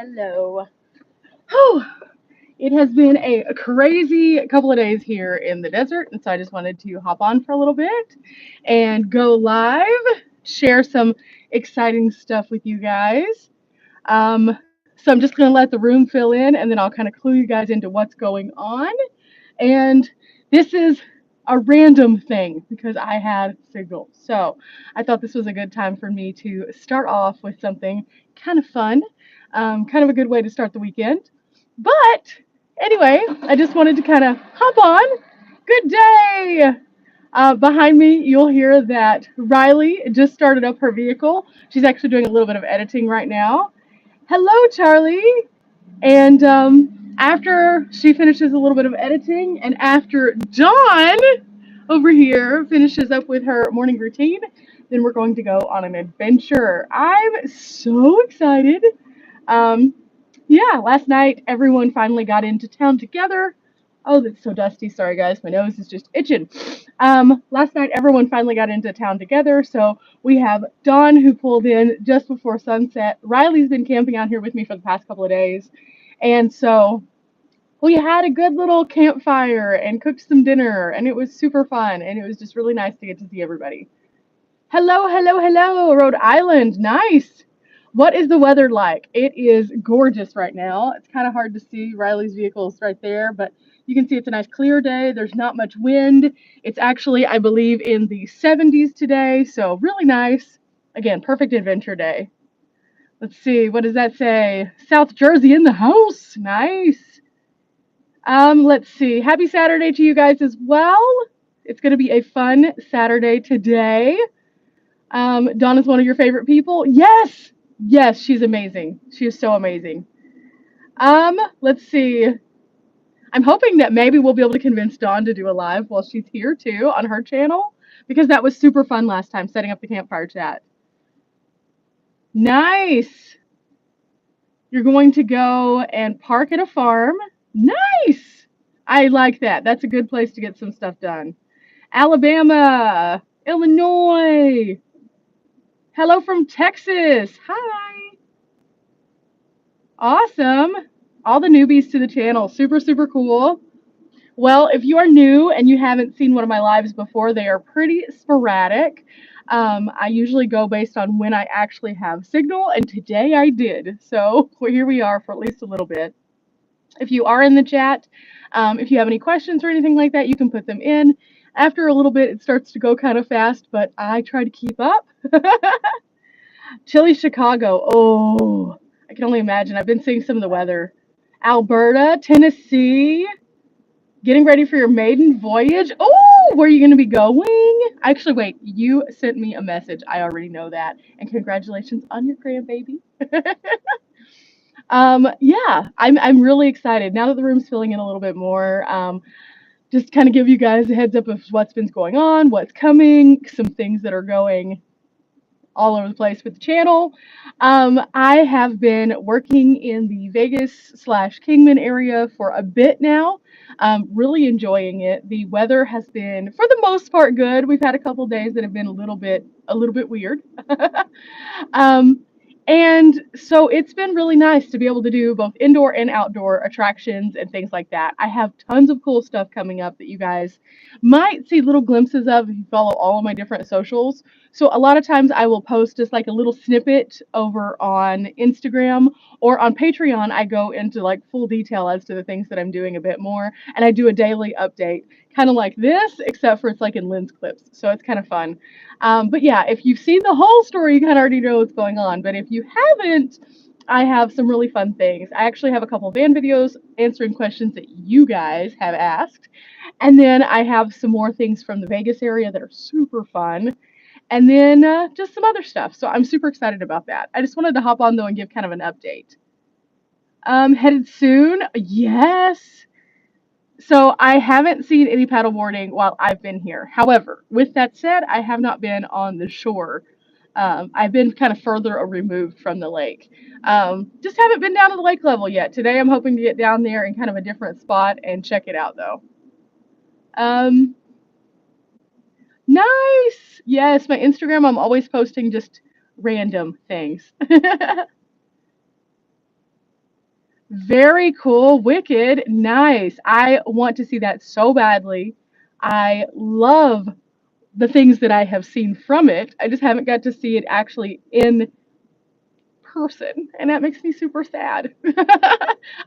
Hello. Oh, it has been a crazy couple of days here in the desert, and so I just wanted to hop on for a little bit and go live, share some exciting stuff with you guys. So I'm just going to let the room fill in, and then I'll kind of clue you guys into what's going on. And this is a random thing because I had signal. So I thought this was a good time for me to start off with something kind of fun, kind of a good way to start the weekend. But anyway, I just wanted to kind of hop on. Good day! Behind me, you'll hear that Riley just started up her vehicle. She's actually doing a little bit of editing right now. Hello, Charlie! And after she finishes a little bit of editing, and after Dawn over here finishes up with her morning routine, then we're going to go on an adventure. I'm so excited. Um, yeah, last night everyone finally got into town together. Oh, that's so dusty. Sorry, guys. My nose is just itching. Last night everyone finally got into town together. So we have Dawn who pulled in just before sunset. Riley's been camping out here with me for the past couple of days. And so we had a good little campfire and cooked some dinner, and it was super fun. And it was just really nice to get to see everybody. Hello, hello, hello, Rhode Island. Nice. What is the weather like? It is gorgeous right now. It's kind of hard to see. Riley's vehicle is right there, but you can see it's a nice clear day. There's not much wind. It's actually, I believe, in the 70s today, so really nice. Again, perfect adventure day. Let's see, what does that say? South Jersey in the house. Nice. Let's see. Happy Saturday to you guys as well. It's going to be a fun Saturday today. Donna's one of your favorite people. Yes, yes, she's amazing. She is so amazing. Let's see. I'm hoping that maybe we'll be able to convince Dawn to do a live while she's here too on her channel because that was super fun last time setting up the campfire chat. Nice. You're going to go and park at a farm. Nice. I like that. That's a good place to get some stuff done. Alabama, Illinois. Hello from Texas. Hi. Awesome. All the newbies to the channel. Super, super cool. Well, if you are new and you haven't seen one of my lives before, they are pretty sporadic. I usually go based on when I actually have signal, and today I did. So here we are for at least a little bit. If you are in the chat, if you have any questions or anything like that, you can put them in. After a little bit, it starts to go kind of fast, but I try to keep up. Chilly Chicago. Oh, I can only imagine. I've been seeing some of the weather. Alberta, Tennessee, getting ready for your maiden voyage. Oh, where are you going to be going? Actually, wait, you sent me a message. I already know that. And congratulations on your grandbaby. Yeah, I'm really excited now that the room's filling in a little bit more. Just kind of give you guys a heads up of what's been going on, what's coming, some things that are going all over the place with the channel. I have been working in the Vegas/Kingman area for a bit now. Really enjoying it. The weather has been, for the most part, good. We've had a couple days that have been a little bit weird. um, and so it's been really nice to be able to do both indoor and outdoor attractions and things like that. I have tons of cool stuff coming up that you guys might see little glimpses of if you follow all of my different socials. So a lot of times I will post just like a little snippet over on Instagram, or on Patreon. I go into like full detail as to the things that I'm doing a bit more, and I do a daily update, kind of like this, except for it's like in lens clips. So it's kind of fun. But yeah, if you've seen the whole story, you kind of already know what's going on. But if you haven't, I have some really fun things. I actually have a couple van videos answering questions that you guys have asked. And then I have some more things from the Vegas area that are super fun. And then just some other stuff. So I'm super excited about that. I just wanted to hop on though and give kind of an update. Headed soon? Yes. So I haven't seen any paddleboarding while I've been here. However, with that said, I have not been on the shore. I've been kind of further removed from the lake. Just haven't been down to the lake level yet. Today I'm hoping to get down there in kind of a different spot and check it out though. Um, Nice. Yes, my Instagram, I'm always posting just random things. Very cool. Wicked. Nice. I want to see that so badly. I love the things that I have seen from it. I just haven't got to see it actually in person, and that makes me super sad.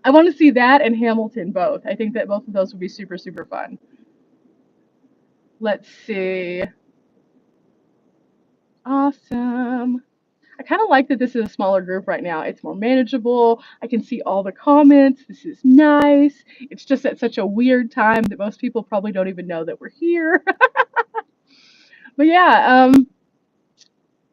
I want to see that and Hamilton both. I think that both of those would be super, super fun. Let's see. Awesome. I kind of like that this is a smaller group right now. It's more manageable. I can see all the comments. This is nice. It's just at such a weird time that most people probably don't even know that we're here. But yeah,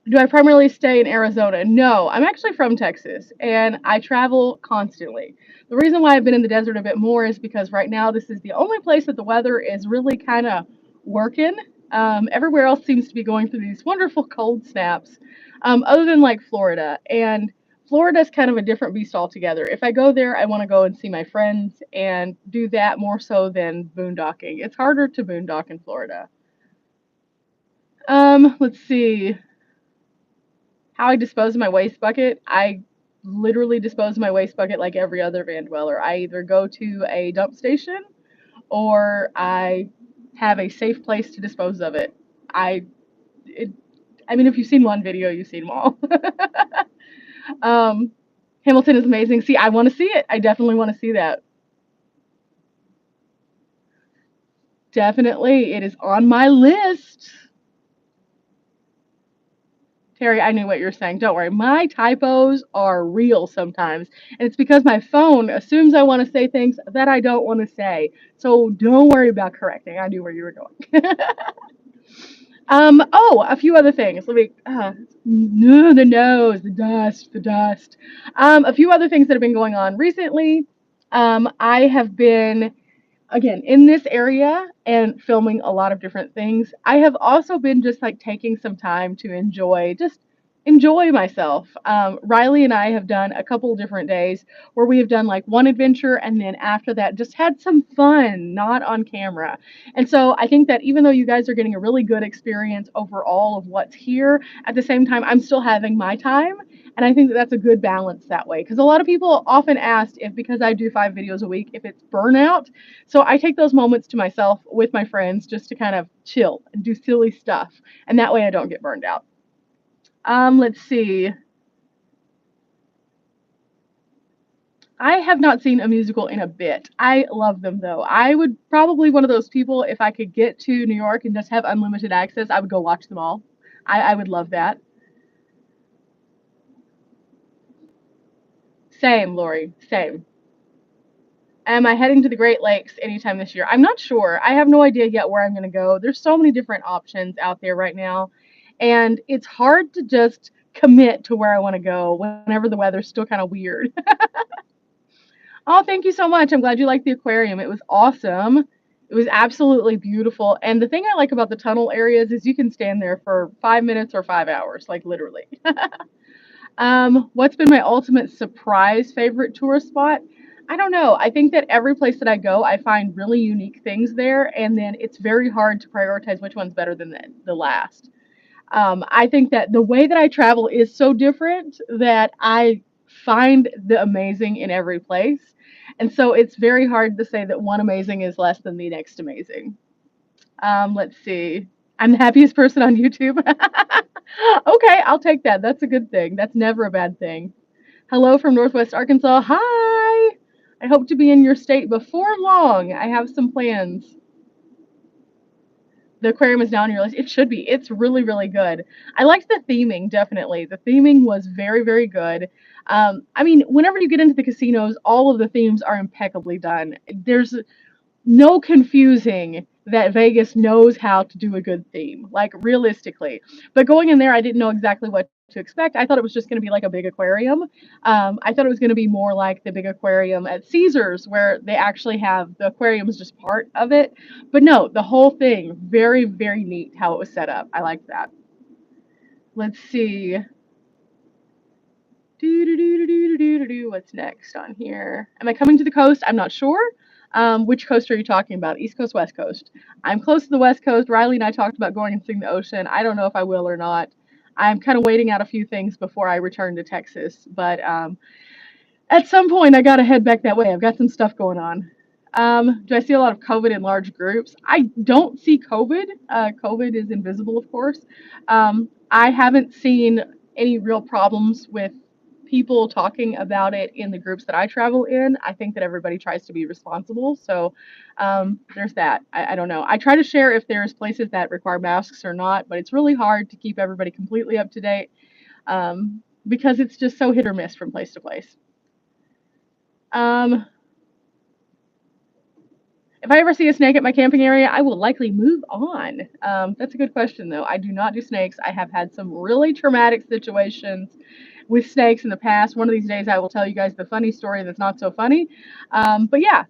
do I primarily stay in Arizona? No, I'm actually from Texas and I travel constantly. The reason why I've been in the desert a bit more is because right now this is the only place that the weather is really kind of working. Everywhere else seems to be going through these wonderful cold snaps, other than like Florida. And Florida's kind of a different beast altogether. If I go there, I want to go and see my friends and do that more so than boondocking. It's harder to boondock in Florida. Let's see. How I dispose of my waste bucket, I literally dispose of my waste bucket like every other van dweller. I either go to a dump station or I have a safe place to dispose of it. I, it, I mean, if you've seen one video, you've seen them all. um, Hamilton is amazing. See, I want to see it. I definitely want to see that. Definitely, it is on my list. Terry, I knew what you were saying. Don't worry. My typos are real sometimes. And it's because my phone assumes I want to say things that I don't want to say. So don't worry about correcting. I knew where you were going. Oh, a few other things. Let me, no, the nose, the dust, the dust. A few other things that have been going on recently. I have been again in this area and filming a lot of different things. I have also been just like taking some time to enjoy myself. Riley and I have done a couple different days where we have done like one adventure and then after that just had some fun, not on camera. And so I think that even though you guys are getting a really good experience overall of what's here, at the same time, I'm still having my time. And I think that that's a good balance that way. Because a lot of people often ask if because I do 5 videos a week, if it's burnout. So I take those moments to myself with my friends just to kind of chill and do silly stuff. And that way I don't get burned out. Let's see. I have not seen a musical in a bit. I love them though. I would probably one of those people if I could get to New York and just have unlimited access, I would go watch them all. I would love that. Same, Lori. Same. Am I heading to the Great Lakes anytime this year? I'm not sure. I have no idea yet where I'm going to go. There's so many different options out there right now, and it's hard to just commit to where I want to go whenever the weather's still kind of weird. Oh, thank you so much. I'm glad you liked the aquarium. It was awesome. It was absolutely beautiful. And the thing I like about the tunnel areas is you can stand there for 5 minutes or 5 hours, like literally. What's been my ultimate surprise favorite tourist spot? I don't know. I think that every place that I go, I find really unique things there, and then it's very hard to prioritize which one's better than the last. I think that the way that I travel is so different that I find the amazing in every place. And so it's very hard to say that one amazing is less than the next amazing. Let's see. I'm the happiest person on YouTube. Okay, I'll take that. That's a good thing. That's never a bad thing. Hello from Northwest Arkansas. Hi. I hope to be in your state before long. I have some plans. The aquarium is now on your list. It should be. It's really, really good. I liked the theming, definitely. The theming was very, very good. I mean, whenever you get into the casinos, all of the themes are impeccably done. There's no confusing that Vegas knows how to do a good theme, like realistically. But going in there, I didn't know exactly what to expect. I thought it was just going to be like a big aquarium. I thought it was going to be more like the big aquarium at Caesars, where they actually have the aquarium is just part of it. But no, the whole thing, very, very neat how it was set up. I liked that. Let's see. What's next on here? Am I coming to the coast? I'm not sure. Which coast are you talking about? East Coast, West Coast? I'm close to the West Coast. Riley and I talked about going and seeing the ocean. I don't know if I will or not. I'm kind of waiting out a few things before I return to Texas. But At some point, I got to head back that way. I've got some stuff going on. Do I see a lot of COVID in large groups? I don't see COVID. COVID is invisible, of course. I haven't seen any real problems with people talking about it in the groups that I travel in. I think that everybody tries to be responsible. So there's that. I don't know. I try to share if there's places that require masks or not, but it's really hard to keep everybody completely up to date because it's just so hit or miss from place to place. Um, if I ever see a snake at my camping area, I will likely move on. That's a good question, though. I do not do snakes. I have had some really traumatic situations with snakes in the past. One of these days, I will tell you guys the funny story that's not so funny. But yeah,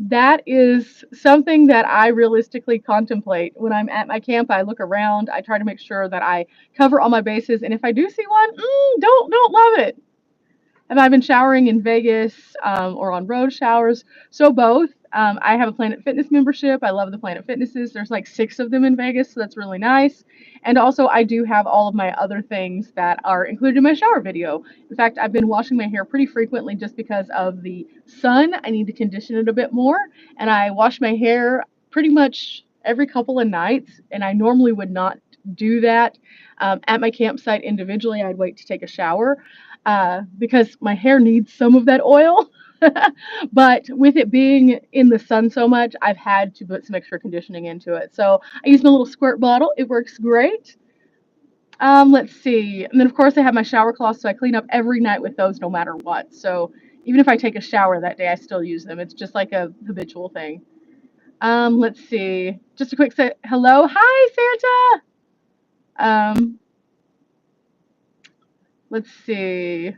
that is something that I realistically contemplate when I'm at my camp. I look around. I try to make sure that I cover all my bases. And if I do see one, don't love it. Have I been showering in Vegas or on road showers? So both. I have a Planet Fitness membership. I love the Planet Fitnesses. There's like 6 of them in Vegas, so that's really nice. And also, I do have all of my other things that are included in my shower video. In fact, I've been washing my hair pretty frequently just because of the sun. I need to condition it a bit more, and I wash my hair pretty much every couple of nights. And I normally would not do that at my campsite individually. I'd wait to take a shower because my hair needs some of that oil. But with it being in the sun so much, I've had to put some extra conditioning into it. So I use my little squirt bottle. It works great. Let's see. And then, of course, I have my shower cloths, so I clean up every night with those no matter what. So even if I take a shower that day, I still use them. It's just like a habitual thing. Let's see. Just a quick hello. Hi, Santa. Let's see.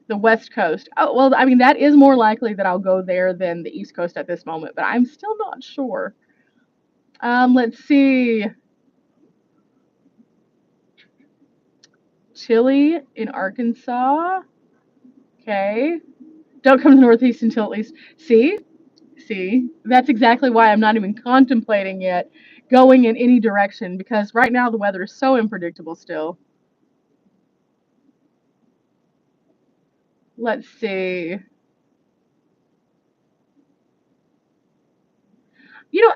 The West Coast. Oh, well, I mean, that is more likely that I'll go there than the East Coast at this moment, but I'm still not sure. Let's see. Chili in Arkansas. Okay. Don't come to the Northeast until at least. See, that's exactly why I'm not even contemplating yet going in any direction because right now the weather is so unpredictable still. Let's see.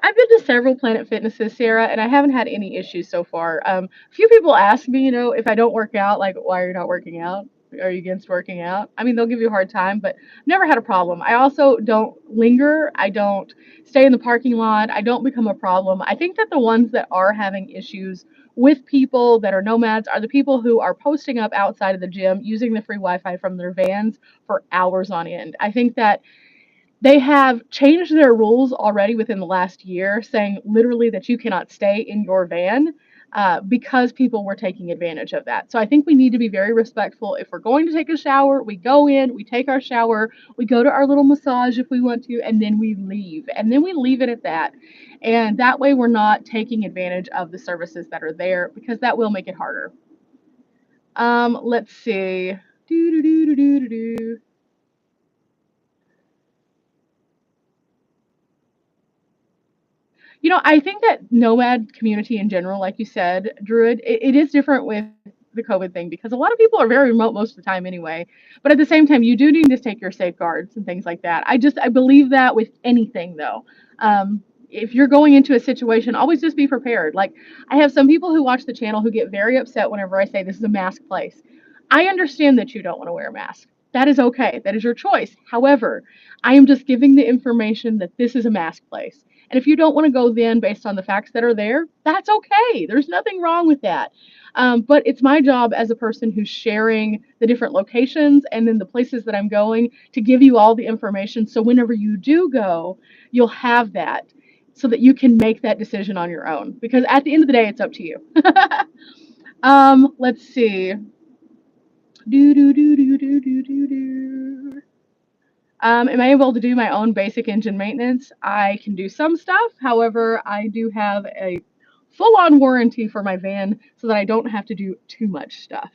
I've been to several Planet Fitnesses, Sarah, and I haven't had any issues so far. A few people ask me, if I don't work out, like, why are you not working out? Are you against working out? I mean, they'll give you a hard time, but I've never had a problem. I also don't linger. I don't stay in the parking lot. I don't become a problem. I think that the ones that are having issues with people that are nomads are the people who are posting up outside of the gym using the free Wi-Fi from their vans for hours on end. I think that they have changed their rules already within the last year, saying literally that you cannot stay in your van because people were taking advantage of that. So I think we need to be very respectful. If we're going to take a shower, we go in, we take our shower, we go to our little massage if we want to, and then we leave. And then we leave it at that. And that way we're not taking advantage of the services that are there because that will make it harder. Let's see. Do, do, do, do, do, do, do. I think that nomad community in general, like you said, Druid, it is different with the COVID thing because a lot of people are very remote most of the time anyway. But at the same time, you do need to take your safeguards and things like that. I believe that with anything though. If you're going into a situation, always just be prepared. Like I have some people who watch the channel who get very upset whenever I say this is a mask place. I understand that you don't want to wear a mask. That is okay. That is your choice. However, I am just giving the information that this is a mask place. And if you don't want to go then based on the facts that are there, that's okay. There's nothing wrong with that. But it's my job as a person who's sharing the different locations and then the places that I'm going to give you all the information. So whenever you do go, you'll have that so that you can make that decision on your own. Because at the end of the day, it's up to you. Let's see. Do, do, do, do, do, do, do, do. Am I able to do my own basic engine maintenance? I can do some stuff. However, I do have a full-on warranty for my van so that I don't have to do too much stuff.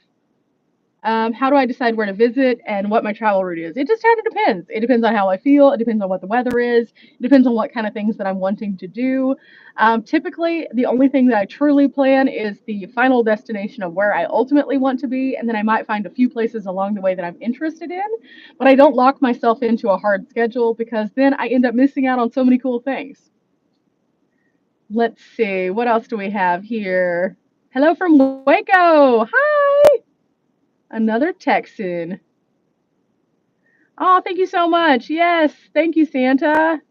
How do I decide where to visit and what my travel route is? It just kind of depends. It depends on how I feel. It depends on what the weather is. It depends on what kind of things that I'm wanting to do. Typically, the only thing that I truly plan is the final destination of where I ultimately want to be, and then I might find a few places along the way that I'm interested in. But I don't lock myself into a hard schedule because then I end up missing out on so many cool things. Let's see, what else do we have here? Hello from Waco. Hi. Another Texan. Oh, thank you so much. Yes, thank you, Santa.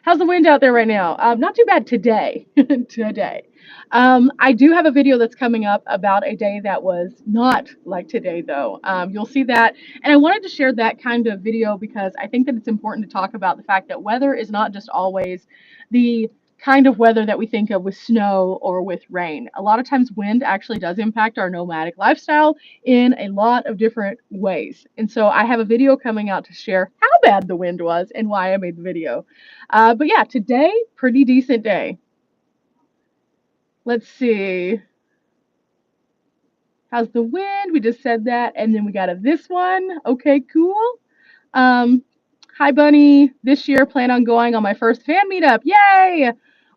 How's the wind out there right now? Not too bad today. Today. I do have a video that's coming up about a day that was not like today, though. You'll see that. And I wanted to share that kind of video because I think that it's important to talk about the fact that weather is not just always the kind of weather that we think of with snow or with rain. A lot of times, wind actually does impact our nomadic lifestyle in a lot of different ways. And so I have a video coming out to share how bad the wind was and why I made the video. But yeah, today, pretty decent day. Let's see. How's the wind? We just said that. And then we got this one. Okay, cool. Um, Hi, Bunny. This year, plan on going on my first van meetup. Yay!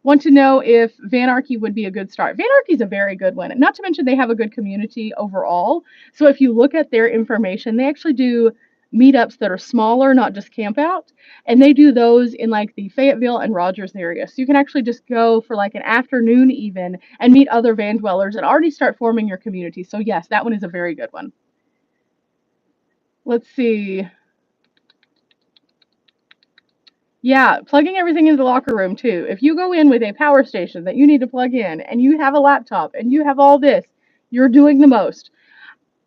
Want to know if Vanarchy would be a good start. Vanarchy is a very good one. Not to mention they have a good community overall. So if you look at their information, they actually do meetups that are smaller, not just camp out. And they do those in like the Fayetteville and Rogers area. So you can actually just go for like an afternoon even and meet other van dwellers and already start forming your community. So yes, that one is a very good one. Let's see. Yeah, plugging everything into the locker room too. If you go in with a power station that you need to plug in and you have a laptop and you have all this, you're doing the most.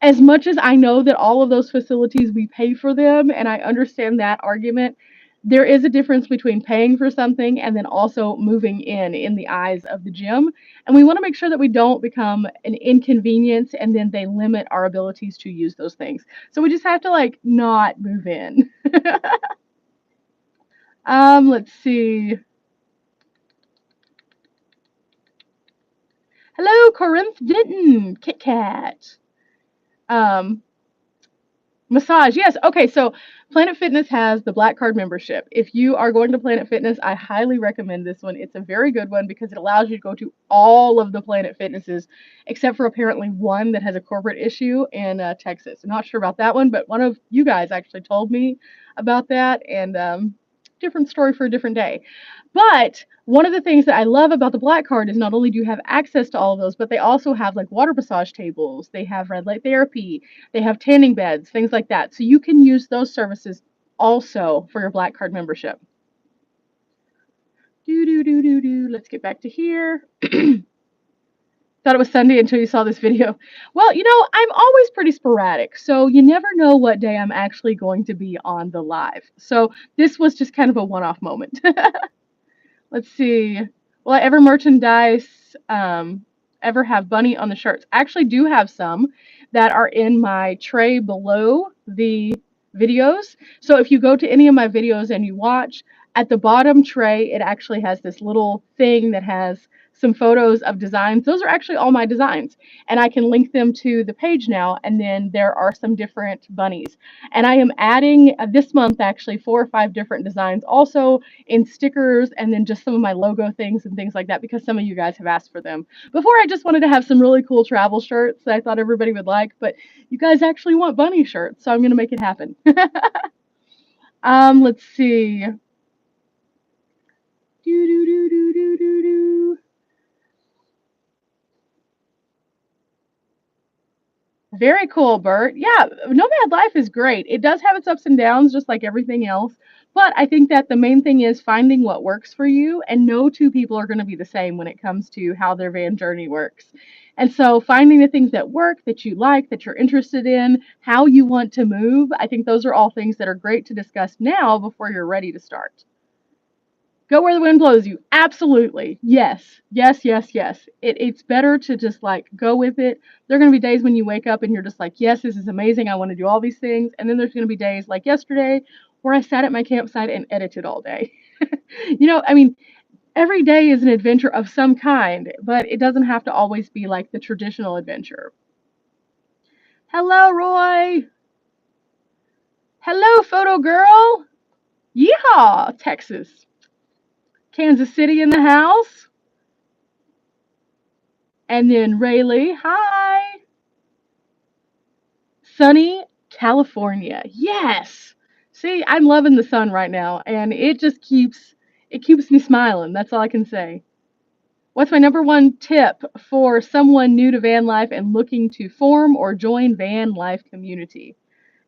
As much as I know that all of those facilities we pay for them and I understand that argument, there is a difference between paying for something and then also moving in the eyes of the gym. And we want to make sure that we don't become an inconvenience and then they limit our abilities to use those things. So we just have to like not move in. Let's see. Hello, Corinth Denton, Kit Kat. Um, Massage, yes. Okay, so Planet Fitness has the Black Card membership. If you are going to Planet Fitness, I highly recommend this one. It's a very good one because it allows you to go to all of the Planet Fitnesses, except for apparently one that has a corporate issue in Texas. I'm not sure about that one, but one of you guys actually told me about that, and different story for a different day. But one of the things that I love about the Black Card is not only do you have access to all of those, but they also have like water massage tables, they have red light therapy, they have tanning beds, things like that. So you can use those services also for your Black Card membership. Let's get back to here. Thought it was Sunday until you saw this video. Well, you know, I'm always pretty sporadic, so you never know what day I'm actually going to be on the live. So this was just kind of a one-off moment. Let's see. Will I ever merchandise, ever have bunny on the shirts? I actually do have some that are in my tray below the videos. So if you go to any of my videos and you watch, at the bottom tray, it actually has this little thing that has some photos of designs. Those are actually all my designs. And I can link them to the page now. And then there are some different bunnies. And I am adding this month actually 4 or 5 different designs also in stickers and then just some of my logo things and things like that because some of you guys have asked for them. Before I just wanted to have some really cool travel shirts that I thought everybody would like, but you guys actually want bunny shirts, so I'm going to make it happen. Let's see. Very cool, Bert. Yeah, nomad life is great. It does have its ups and downs, just like everything else. But I think that the main thing is finding what works for you, and no two people are going to be the same when it comes to how their van journey works. And so finding the things that work, that you like, that you're interested in, how you want to move, I think those are all things that are great to discuss now before you're ready to start. Go where the wind blows you. Absolutely. Yes. Yes, yes, yes. It's better to just like go with it. There are going to be days when you wake up and you're just like, yes, this is amazing. I want to do all these things. And then there's going to be days like yesterday where I sat at my campsite and edited all day. I mean, every day is an adventure of some kind, but it doesn't have to always be like the traditional adventure. Hello, Roy. Hello, photo girl. Yeehaw, Texas. Kansas City in the house. And then Rayleigh. Hi. Sunny, California. Yes. See, I'm loving the sun right now, and it keeps me smiling. That's all I can say. What's my number one tip for someone new to van life and looking to form or join van life community?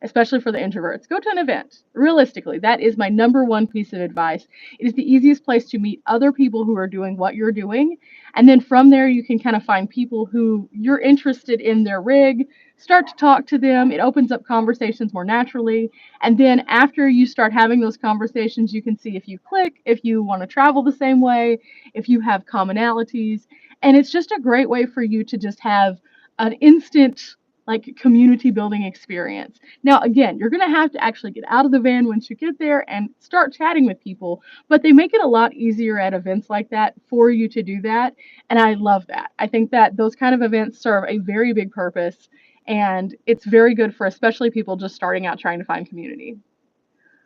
Especially for the introverts. Go to an event. Realistically, that is my number one piece of advice. It is the easiest place to meet other people who are doing what you're doing. And then from there, you can kind of find people who you're interested in their rig, start to talk to them. It opens up conversations more naturally. And then after you start having those conversations, you can see if you click, if you want to travel the same way, if you have commonalities. And it's just a great way for you to just have an instant like community building experience. Now, again, you're going to have to actually get out of the van once you get there and start chatting with people, but they make it a lot easier at events like that for you to do that. And I love that. I think that those kind of events serve a very big purpose, and it's very good for especially people just starting out trying to find community.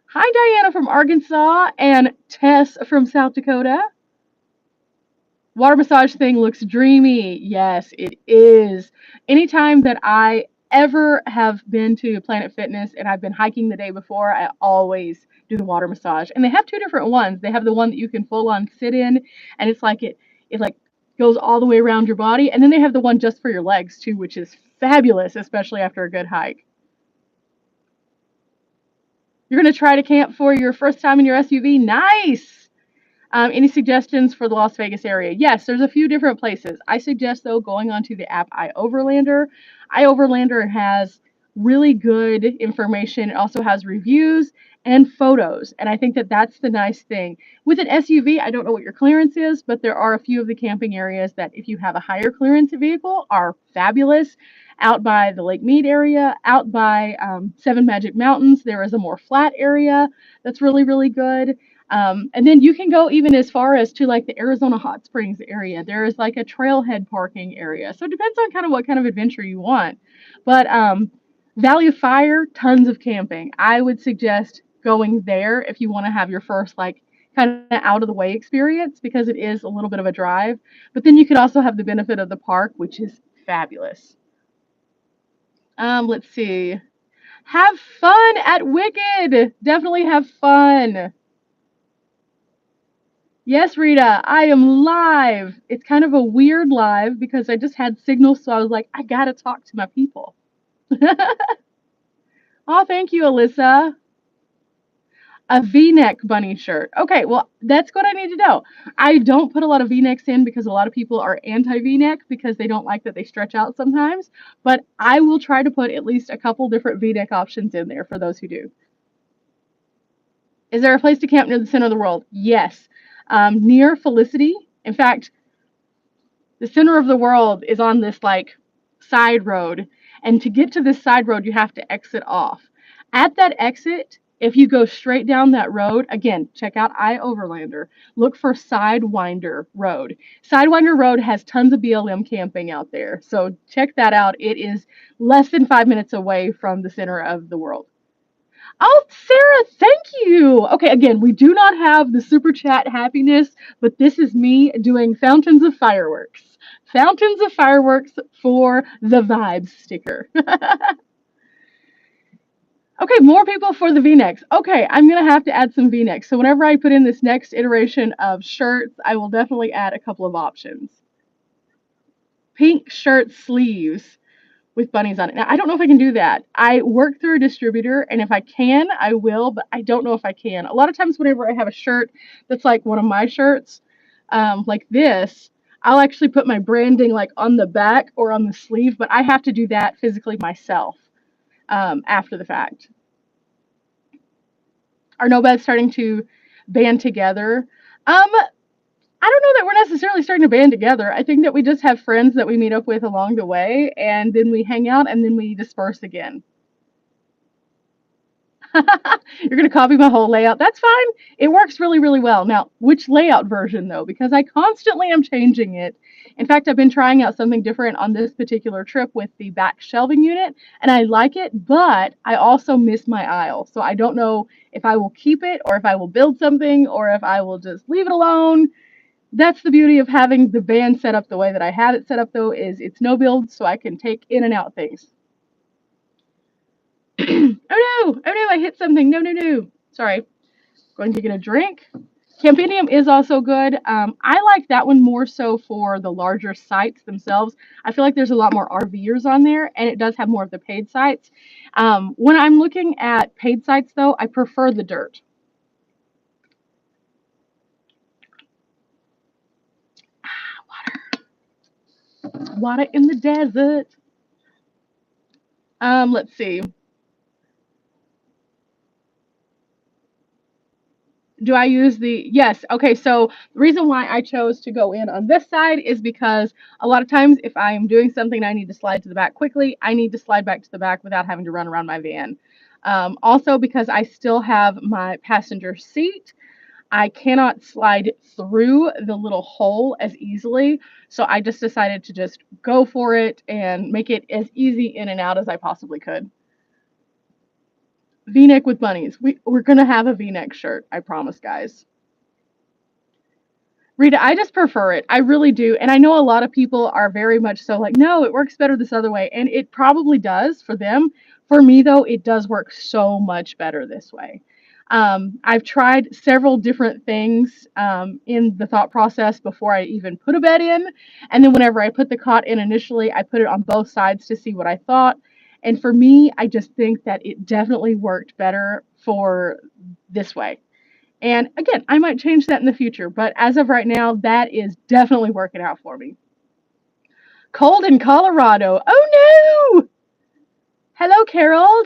Hi, Diana from Arkansas and Tess from South Dakota. Water massage thing looks dreamy. Yes, it is. Anytime that I ever have been to Planet Fitness and I've been hiking the day before, I always do the water massage. And they have two different ones. They have the one that you can full on sit in, and it's like it like goes all the way around your body, and then they have the one just for your legs too, which is fabulous, especially after a good hike. You're going to try to camp for your first time in your SUV? Nice. Any suggestions for the Las Vegas area? Yes, there's a few different places. I suggest, though, going onto the app iOverlander. iOverlander has really good information. It also has reviews and photos. And I think that that's the nice thing. With an SUV, I don't know what your clearance is, but there are a few of the camping areas that, if you have a higher clearance vehicle, are fabulous. Out by the Lake Mead area, out by Seven Magic Mountains, there is a more flat area that's really, really good. And then you can go even as far as to like the Arizona Hot Springs area. There is like a trailhead parking area. So it depends on kind of what kind of adventure you want. But Valley of Fire, tons of camping. I would suggest going there if you want to have your first like kind of out of the way experience, because it is a little bit of a drive. But then you could also have the benefit of the park, which is fabulous. Let's see. Have fun at Wicked. Definitely have fun. Yes, Rita, I am live. It's kind of a weird live because I just had signal, so I was like, I gotta talk to my people. Oh, thank you, Alyssa. A V-neck bunny shirt. Okay, well, that's what I need to know. I don't put a lot of V-necks in because a lot of people are anti-V-neck because they don't like that they stretch out sometimes. But I will try to put at least a couple different V-neck options in there for those who do. Is there a place to camp near the center of the world? Yes. Near Felicity. In fact, the center of the world is on this like side road, and to get to this side road you have to exit off. At that exit, if you go straight down that road, again, check out iOverlander, look for Sidewinder Road. Sidewinder Road has tons of BLM camping out there, so check that out. It is less than 5 minutes away from the center of the world. Oh, Sarah, thank you. Okay, again, we do not have the super chat happiness, but this is me doing fountains of fireworks. Fountains of fireworks for the vibes sticker. Okay, more people for the V-necks. Okay, I'm going to have to add some V-necks. So whenever I put in this next iteration of shirts, I will definitely add a couple of options. Pink shirt sleeves with bunnies on it. Now, I don't know if I can do that. I work through a distributor, and if I can, I will, but I don't know if I can. A lot of times whenever I have a shirt that's like one of my shirts, like this, I'll actually put my branding like on the back or on the sleeve, but I have to do that physically myself after the fact. Are nomads starting to band together? I don't know that we're necessarily starting to band together. I think that we just have friends that we meet up with along the way, and then we hang out, and then we disperse again. You're going to copy my whole layout. That's fine. It works really, really well. Now, which layout version though? Because I constantly am changing it. In fact, I've been trying out something different on this particular trip with the back shelving unit, and I like it, but I also miss my aisle. So I don't know if I will keep it or if I will build something or if I will just leave it alone. That's the beauty of having the van set up the way that I have it set up though, is it's no build, so I can take in and out things. Oh no, I hit something. No, no, no. Sorry. Going to get a drink. Campinium is also good. I like that one more so for the larger sites themselves. I feel like there's a lot more RVers on there, and it does have more of the paid sites. When I'm looking at paid sites, though, I prefer the dirt. Water in the desert. Let's see. Do I use the, yes, okay, so the reason why I chose to go in on this side is because a lot of times if I am doing something and I need to slide to the back quickly, I need to slide back to the back without having to run around my van. Also because I still have my passenger seat, I cannot slide through the little hole as easily, so I just decided to just go for it and make it as easy in and out as I possibly could. V-neck with bunnies. We're gonna have a V-neck shirt, I promise, guys. Rita, I just prefer it. I really do. And I know a lot of people are very much so like, no, it works better this other way. And it probably does for them. For me, though, it does work so much better this way. I've tried several different things in the thought process before I even put a bed in. And then whenever I put the cot in initially, I put it on both sides to see what I thought. And for me, I just think that it definitely worked better for this way. And again, I might change that in the future, but as of right now, that is definitely working out for me. Cold in Colorado. Oh no! Hello, Carol.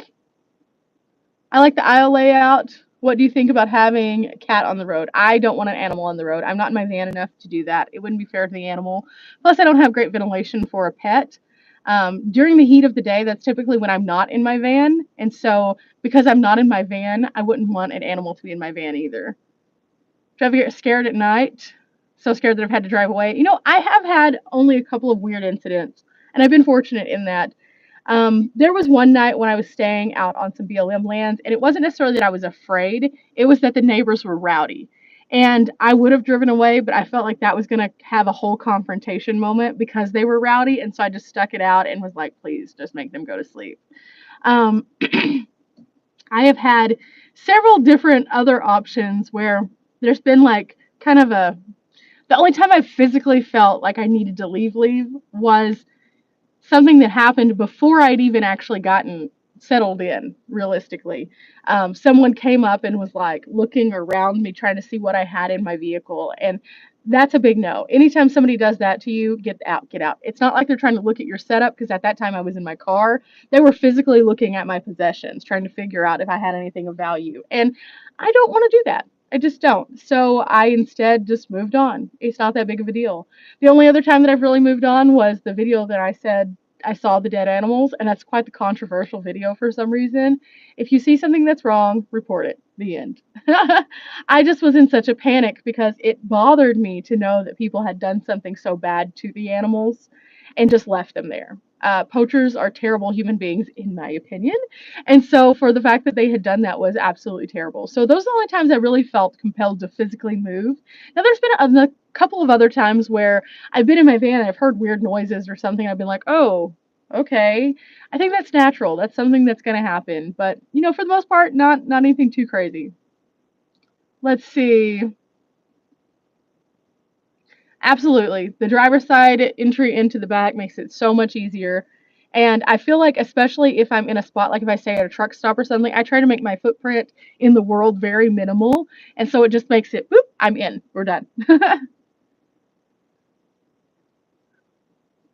I like the aisle layout. What do you think about having a cat on the road? I don't want an animal on the road. I'm not in my van enough to do that. It wouldn't be fair to the animal. Plus, I don't have great ventilation for a pet. During the heat of the day, that's typically when I'm not in my van. And so, because I'm not in my van, I wouldn't want an animal to be in my van either. Do you ever get scared at night? So scared that I've had to drive away. You know, I have had only a couple of weird incidents, and I've been fortunate in that. There was one night when I was staying out on some BLM lands, and it wasn't necessarily that I was afraid, it was that the neighbors were rowdy. And I would have driven away, but I felt like that was going to have a whole confrontation moment because they were rowdy. And so I just stuck it out and was like, please just make them go to sleep. Um, I have had several different other options where there's been like kind of a, the only time I physically felt like I needed to leave was something that happened before I'd even actually gotten settled in, realistically. Someone came up and was like looking around me, trying to see what I had in my vehicle. And that's a big no. Anytime somebody does that to you, get out, get out. It's not like they're trying to look at your setup, because at that time I was in my car. They were physically looking at my possessions, trying to figure out if I had anything of value. And I don't want to do that. I just don't. So I instead just moved on. It's not that big of a deal. The only other time that I've really moved on was the video that I said I saw the dead animals, and that's quite the controversial video for some reason. If you see something that's wrong, report it. The end. I just was in such a panic because it bothered me to know that people had done something so bad to the animals and just left them there. Poachers are terrible human beings, in my opinion. And so for the fact that they had done that was absolutely terrible. So those are the only times I really felt compelled to physically move. Now, there's been a couple of other times where I've been in my van and I've heard weird noises or something. I've been like, oh, okay. I think that's natural. That's something that's going to happen. But, you know, for the most part, not anything too crazy. Let's see. Absolutely. The driver's side entry into the back makes it so much easier. And I feel like, especially if I'm in a spot, like if I stay at a truck stop or something, I try to make my footprint in the world very minimal. And so it just makes it, boop, I'm in. We're done.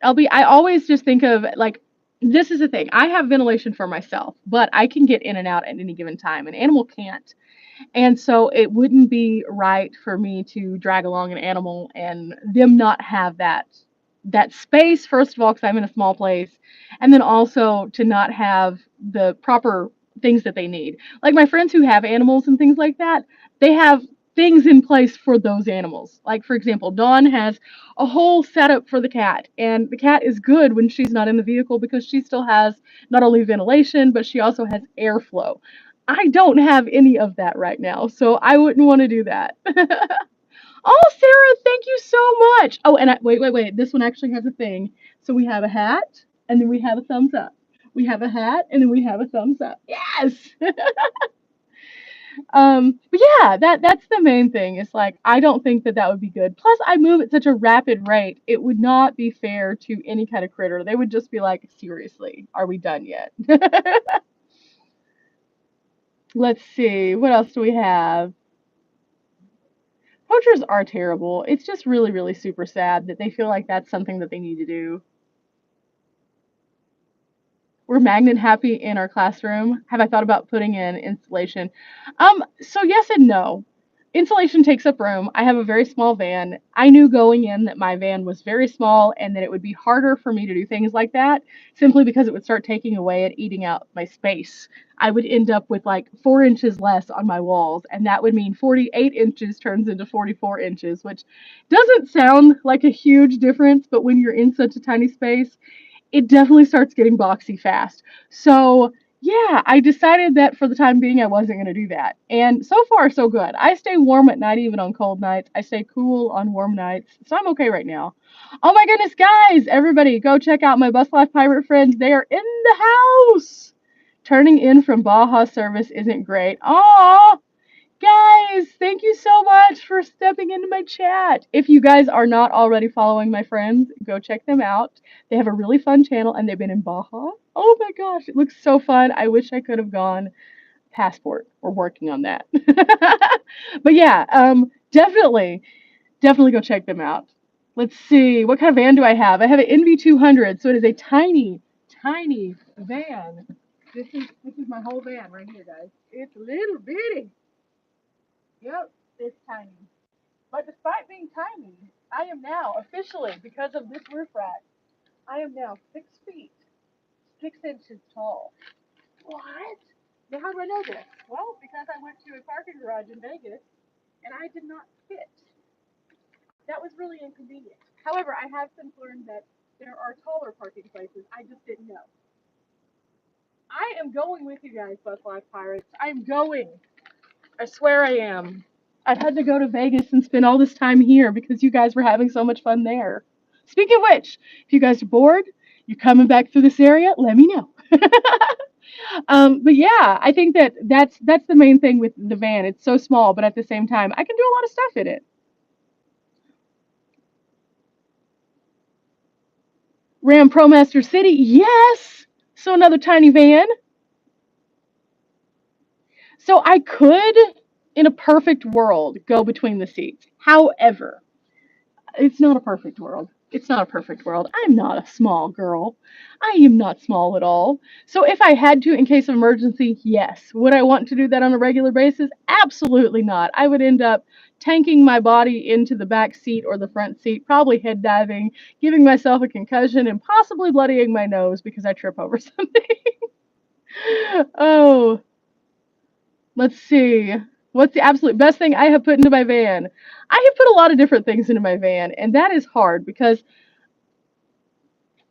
I always just think of like, this is the thing. I have ventilation for myself, but I can get in and out at any given time. An animal can't. And so it wouldn't be right for me to drag along an animal and them not have that space, first of all, because I'm in a small place, and then also to not have the proper things that they need. Like my friends who have animals and things like that, they have things in place for those animals. Like for example, Dawn has a whole setup for the cat, and the cat is good when she's not in the vehicle because she still has not only ventilation, but she also has airflow. I don't have any of that right now, so I wouldn't want to do that. Oh, Sarah, thank you so much. Oh, and wait. This one actually has a thing. So we have a hat, and then we have a thumbs up. We have a hat, and then we have a thumbs up. Yes. But yeah, that's the main thing. It's like I don't think that that would be good. Plus, I move at such a rapid rate. It would not be fair to any kind of critter. They would just be like, seriously, are we done yet? Let's see. What else do we have? Poachers are terrible. It's just really, really super sad that they feel like that's something that they need to do. We're magnet happy in our classroom. Have I thought about putting in insulation? So yes and no. Insulation takes up room. I have a very small van. I knew going in that my van was very small and that it would be harder for me to do things like that simply because it would start taking away and eating out my space. I would end up with like 4 inches less on my walls, and that would mean 48 inches turns into 44 inches, which doesn't sound like a huge difference, but when you're in such a tiny space, it definitely starts getting boxy fast. So yeah, I decided that for the time being, I wasn't going to do that. And so far, so good. I stay warm at night, even on cold nights. I stay cool on warm nights. So I'm okay right now. Oh my goodness, guys, everybody, go check out my Bus Life Pirate friends. They are in the house. Turning in from Baja service isn't great. Aw, guys, thank you so much for stepping into my chat. If you guys are not already following my friends, go check them out. They have a really fun channel and they've been in Baja. Oh my gosh, it looks so fun. I wish I could have gone. Passport. We're working on that. But yeah, definitely go check them out. Let's see, what kind of van do I have? I have an NV200, so it is a tiny, tiny van. This is my whole van right here, guys. It's a little bitty. Yep, it's tiny. But despite being tiny, I am now officially, because of this roof rack, I am now 6 feet, 6 inches tall. What? Now how do I know this? Well, because I went to a parking garage in Vegas and I did not fit. That was really inconvenient. However, I have since learned that there are taller parking places. I just didn't know. I am going with you guys, Bus Life Pirates. I'm going. I swear I am. I've had to go to Vegas and spend all this time here because you guys were having so much fun there. Speaking of which, if you guys are bored, you're coming back through this area, let me know. But yeah, I think that that's the main thing with the van. It's so small, but at the same time, I can do a lot of stuff in it. Ram ProMaster City, yes. So another tiny van. So I could, in a perfect world, go between the seats. However, it's not a perfect world. It's not a perfect world. I'm not a small girl. I am not small at all. So if I had to in case of emergency, yes. Would I want to do that on a regular basis? Absolutely not. I would end up tanking my body into the back seat or the front seat, probably head diving, giving myself a concussion, and possibly bloodying my nose because I trip over something. Oh, let's see. What's the absolute best thing I have put into my van? I have put a lot of different things into my van, and that is hard because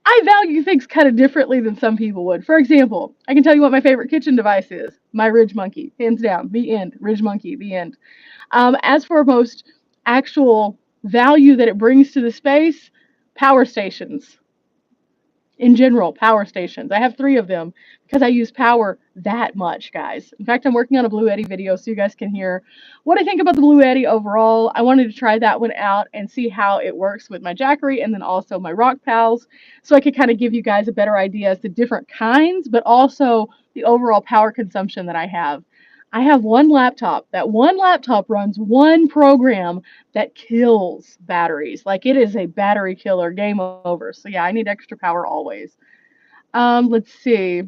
I value things kind of differently than some people would. For example, I can tell you what my favorite kitchen device is. My Ridge Monkey, hands down, the end. Ridge Monkey, the end. As for most actual value that it brings to the space, power stations. In general, power stations. I have 3 of them because I use power that much, guys. In fact, I'm working on a Blue Eddy video so you guys can hear what I think about the Blue Eddy overall. I wanted to try that one out and see how it works with my Jackery and then also my Rock Pals, so I could kind of give you guys a better idea as to different kinds, but also the overall power consumption that I have. I have one laptop. That one laptop runs one program that kills batteries. Like it is a battery killer, game over. So yeah, I need extra power always. Let's see.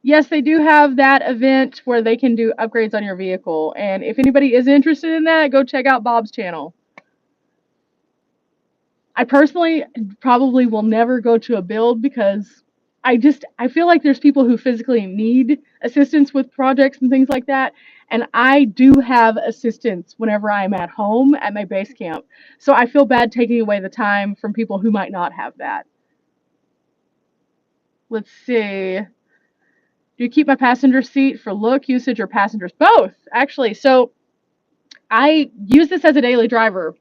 Yes, they do have that event where they can do upgrades on your vehicle. And if anybody is interested in that, go check out Bob's channel. I personally probably will never go to a build because I feel like there's people who physically need assistance with projects and things like that. And I do have assistance whenever I'm at home at my base camp. So I feel bad taking away the time from people who might not have that. Let's see. Do you keep my passenger seat for look, usage, or passengers? Both, actually. So I use this as a daily driver.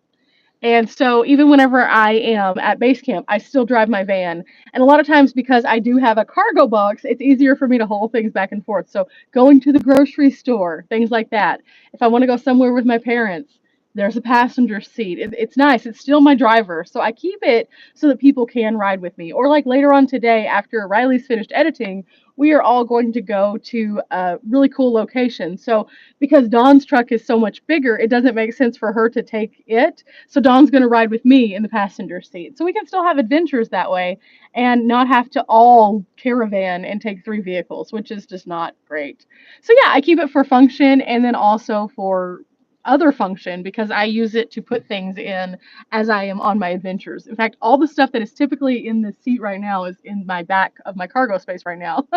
And so even whenever I am at base camp, I still drive my van. And a lot of times because I do have a cargo box, it's easier for me to haul things back and forth. So going to the grocery store, things like that. If I want to go somewhere with my parents, there's a passenger seat. It's nice. It's still my driver. So I keep it so that people can ride with me. Or like later on today, after Riley's finished editing, we are all going to go to a really cool location. So because Dawn's truck is so much bigger, it doesn't make sense for her to take it. So Dawn's going to ride with me in the passenger seat. So we can still have adventures that way and not have to all caravan and take 3 vehicles, which is just not great. So yeah, I keep it for function and then also for other function because I use it to put things in as I am on my adventures. In fact, all the stuff that is typically in the seat right now is in my back of my cargo space right now.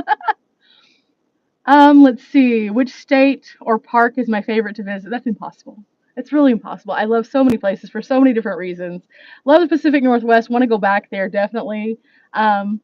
Let's see. Which state or park is my favorite to visit? That's impossible. It's really impossible. I love so many places for so many different reasons. Love the Pacific Northwest. Want to go back there definitely. Um,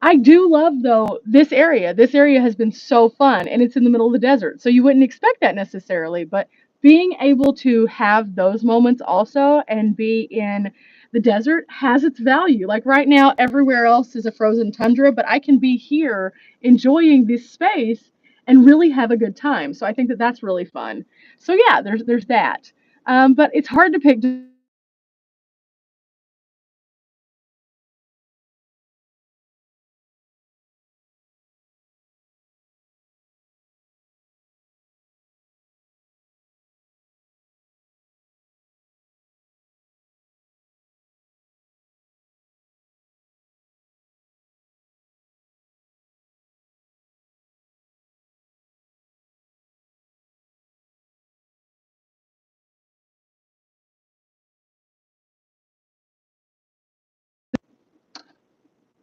I do love though this area. This area has been so fun, and it's in the middle of the desert, so you wouldn't expect that necessarily. But being able to have those moments also and be in the desert has its value. Like right now, everywhere else is a frozen tundra, but I can be here enjoying this space and really have a good time. So I think that that's really fun. So yeah, there's that. But it's hard to pick.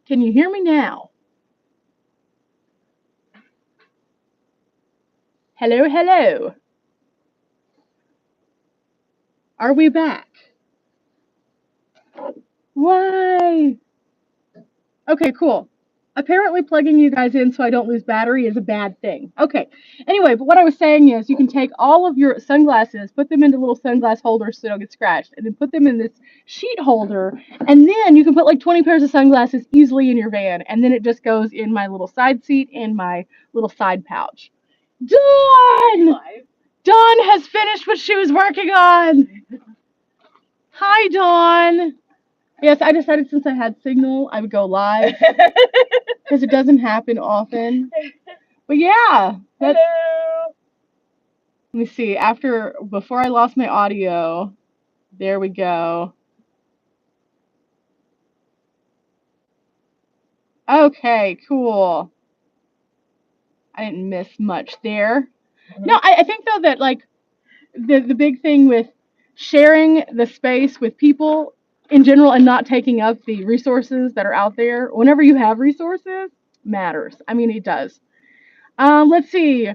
Can you hear me now? Hello, hello. Are we back? Why? Okay, cool. Apparently plugging you guys in so I don't lose battery is a bad thing. Okay. Anyway, but what I was saying is you can take all of your sunglasses, put them into little sunglass holders so they don't get scratched, and then put them in this sheet holder, and then you can put like 20 pairs of sunglasses easily in your van, and then it just goes in my little side seat and my little side pouch. Dawn! Dawn has finished what she was working on. Hi, Dawn. Yes, I decided since I had signal, I would go live because it doesn't happen often. But yeah, that's, Hello. let me see. Before I lost my audio, there we go. Okay, cool. I didn't miss much there. No, I think though that like the big thing with sharing the space with people in general and not taking up the resources that are out there whenever you have resources matters. I mean, it does. Let's see.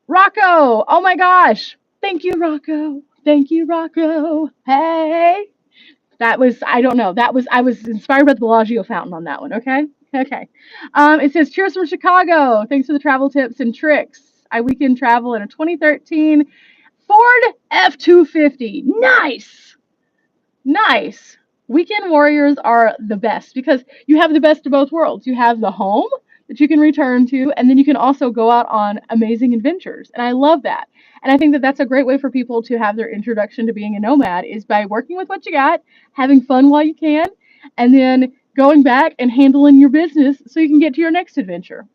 Rocco, oh my gosh. Thank you, Rocco. Thank you, Rocco. Hey. That was, I don't know. I was inspired by the Bellagio fountain on that one. Okay. Okay. It says, cheers from Chicago. Thanks for the travel tips and tricks. I weekend travel in a 2013 Ford F-250. Nice. Nice. Weekend warriors are the best because you have the best of both worlds. You have the home that you can return to, and then you can also go out on amazing adventures. And I love that. And I think that that's a great way for people to have their introduction to being a nomad is by working with what you got, having fun while you can, and then going back and handling your business so you can get to your next adventure.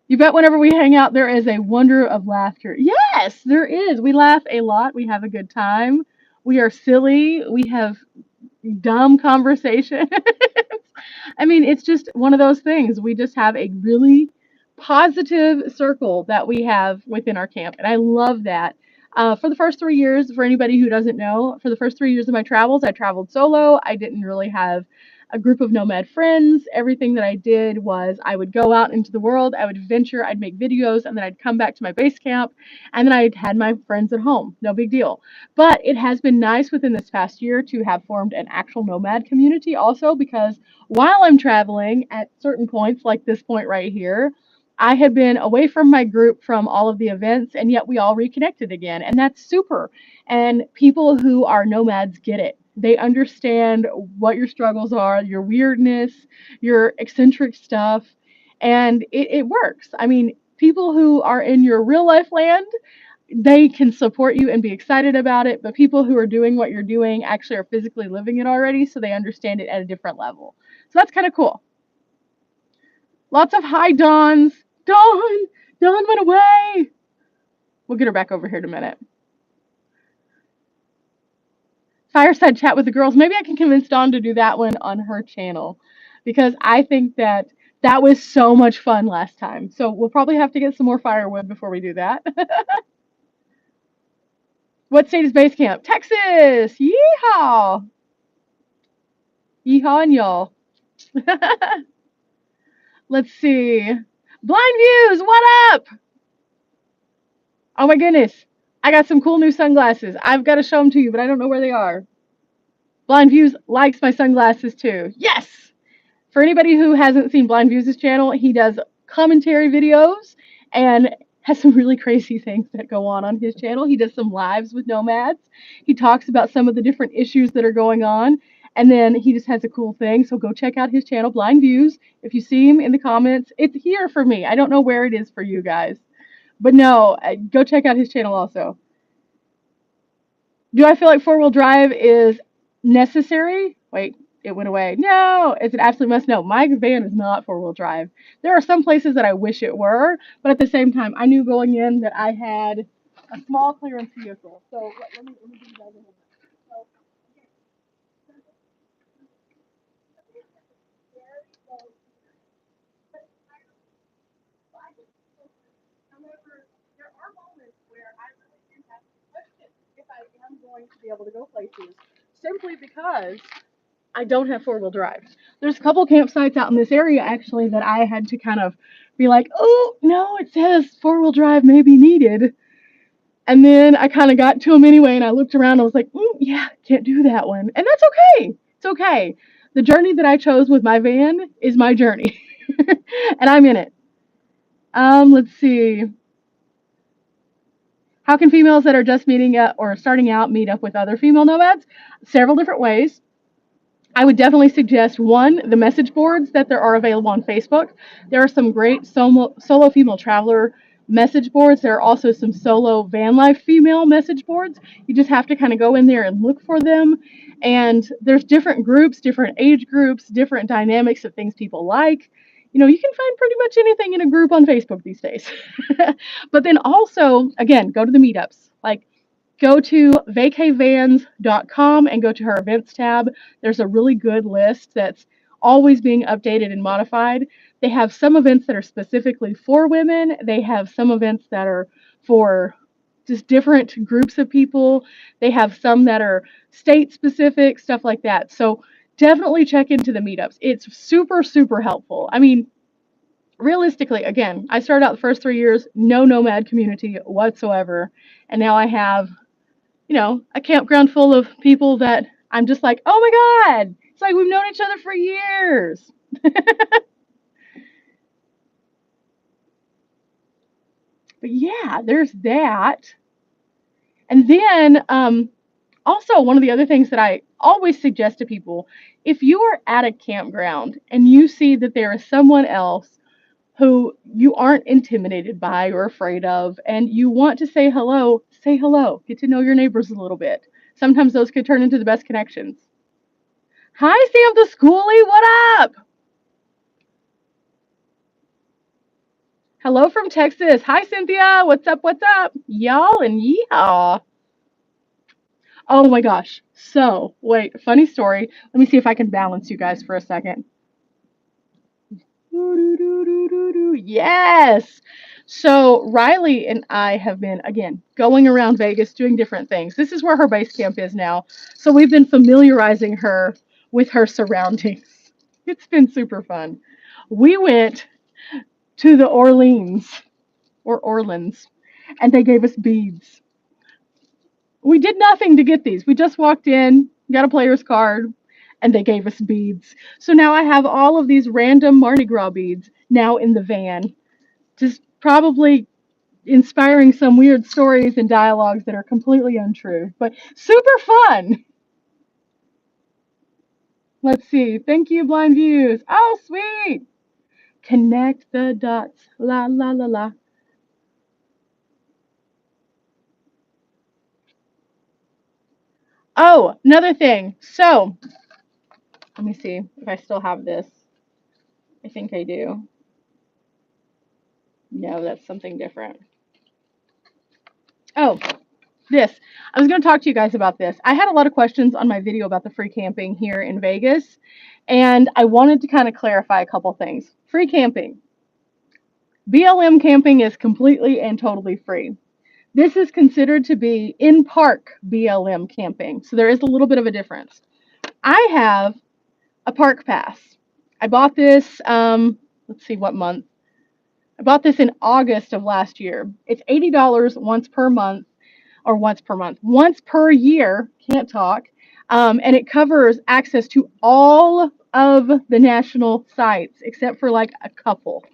You bet whenever we hang out, there is a wonder of laughter. Yes, there is. We laugh a lot. We have a good time. We are silly. We have dumb conversation. I mean, it's just one of those things. We just have a really positive circle that we have within our camp. And I love that. For the first 3 years, for anybody who doesn't know, for the first 3 years of my travels, I traveled solo. I didn't really have a group of nomad friends. Everything that I did was I would go out into the world, I would venture, I'd make videos, and then I'd come back to my base camp, and then I had my friends at home. No big deal. But it has been nice within this past year to have formed an actual nomad community also, because while I'm traveling at certain points, like this point right here, I had been away from my group from all of the events, and yet we all reconnected again. And that's super. And people who are nomads get it. They understand what your struggles are, your weirdness, your eccentric stuff, and it works. I mean, people who are in your real life land, they can support you and be excited about it, but people who are doing what you're doing actually are physically living it already, so they understand it at a different level. So that's kind of cool. Lots of hi, Dawns. Dawn! Dawn went away! We'll get her back over here in a minute. Fireside chat with the girls. Maybe I can convince Dawn to do that one on her channel, because I think that that was so much fun last time. So we'll probably have to get some more firewood before we do that. What state is base camp? Texas! Yeehaw! Yeehaw and y'all. Let's see. Blind Views, what up? Oh my goodness. I got some cool new sunglasses. I've got to show them to you, but I don't know where they are. Blind Views likes my sunglasses too. Yes! For anybody who hasn't seen Blind Views' channel, he does commentary videos and has some really crazy things that go on his channel. He does some lives with nomads. He talks about some of the different issues that are going on, and then he just has a cool thing. So go check out his channel, Blind Views. If you see him in the comments, it's here for me. I don't know where it is for you guys. But no, go check out his channel also. Do I feel like four-wheel drive is necessary? Wait, it went away. No, it's an absolute must. No, my van is not four-wheel drive. There are some places that I wish it were, but at the same time, I knew going in that I had a small clearance vehicle. So let me give you guys a little bit. So, however, there are moments where I really do have to question if I am going to be able to go places, simply because I don't have four-wheel drive. There's a couple campsites out in this area actually that I had to kind of be like, oh no, it says four-wheel drive may be needed. And then I kind of got to them anyway, and I looked around and I was like, yeah, can't do that one. And that's okay. It's okay. The journey that I chose with my van is my journey, and I'm in it. Let's see. How can females that are just meeting or starting out meet up with other female nomads? Several different ways. I would definitely suggest, one, the message boards that there are available on Facebook. There are some great solo female traveler message boards. There are also some solo van life female message boards. You just have to kind of go in there and look for them. And there's different groups, different age groups, different dynamics of things people like. You know, you can find pretty much anything in a group on Facebook these days. But then also, again, go to the meetups. Like, go to vacavans.com and go to her events tab. There's a really good list that's always being updated and modified. They have some events that are specifically for women. They have some events that are for just different groups of people. They have some that are state specific, stuff like that. So definitely check into the meetups. It's super, super helpful. I mean, realistically, again, I started out the first 3 years, no nomad community whatsoever. And now I have, you know, a campground full of people that I'm just like, oh my God, it's like we've known each other for years. But yeah, there's that. And then also, one of the other things that I always suggest to people, if you are at a campground and you see that there is someone else who you aren't intimidated by or afraid of, and you want to say hello, say hello. Get to know your neighbors a little bit. Sometimes those could turn into the best connections. Hi, Sam the Schoolie, what up? Hello from Texas. Hi, Cynthia. What's up? What's up? Y'all and yeehaw. Oh my gosh. So, wait, funny story. Let me see if I can balance you guys for a second. Yes. So Riley and I have been, again, going around Vegas doing different things. This is where her base camp is now. So we've been familiarizing her with her surroundings. It's been super fun. We went to the Orleans, and they gave us beads. We did nothing to get these. We just walked in, got a player's card, and they gave us beads. So now I have all of these random Mardi Gras beads now in the van, just probably inspiring some weird stories and dialogues that are completely untrue, but super fun. Let's see. Thank you, Blind Views. Oh, sweet. Connect the dots. La, la, la, la. Oh, another thing. So, let me see if I still have this. I think I do. No, that's something different. Oh, this. I was going to talk to you guys about this. I had a lot of questions on my video about the free camping here in Vegas, and I wanted to kind of clarify a couple things. Free camping. BLM camping is completely and totally free. This is considered to be in-park BLM camping, so there is a little bit of a difference. I have a park pass. I bought this, let's see what month. I bought this in August of last year. It's $80 once per month, or once per year, can't talk, and it covers access to all of the national sites except for like a couple.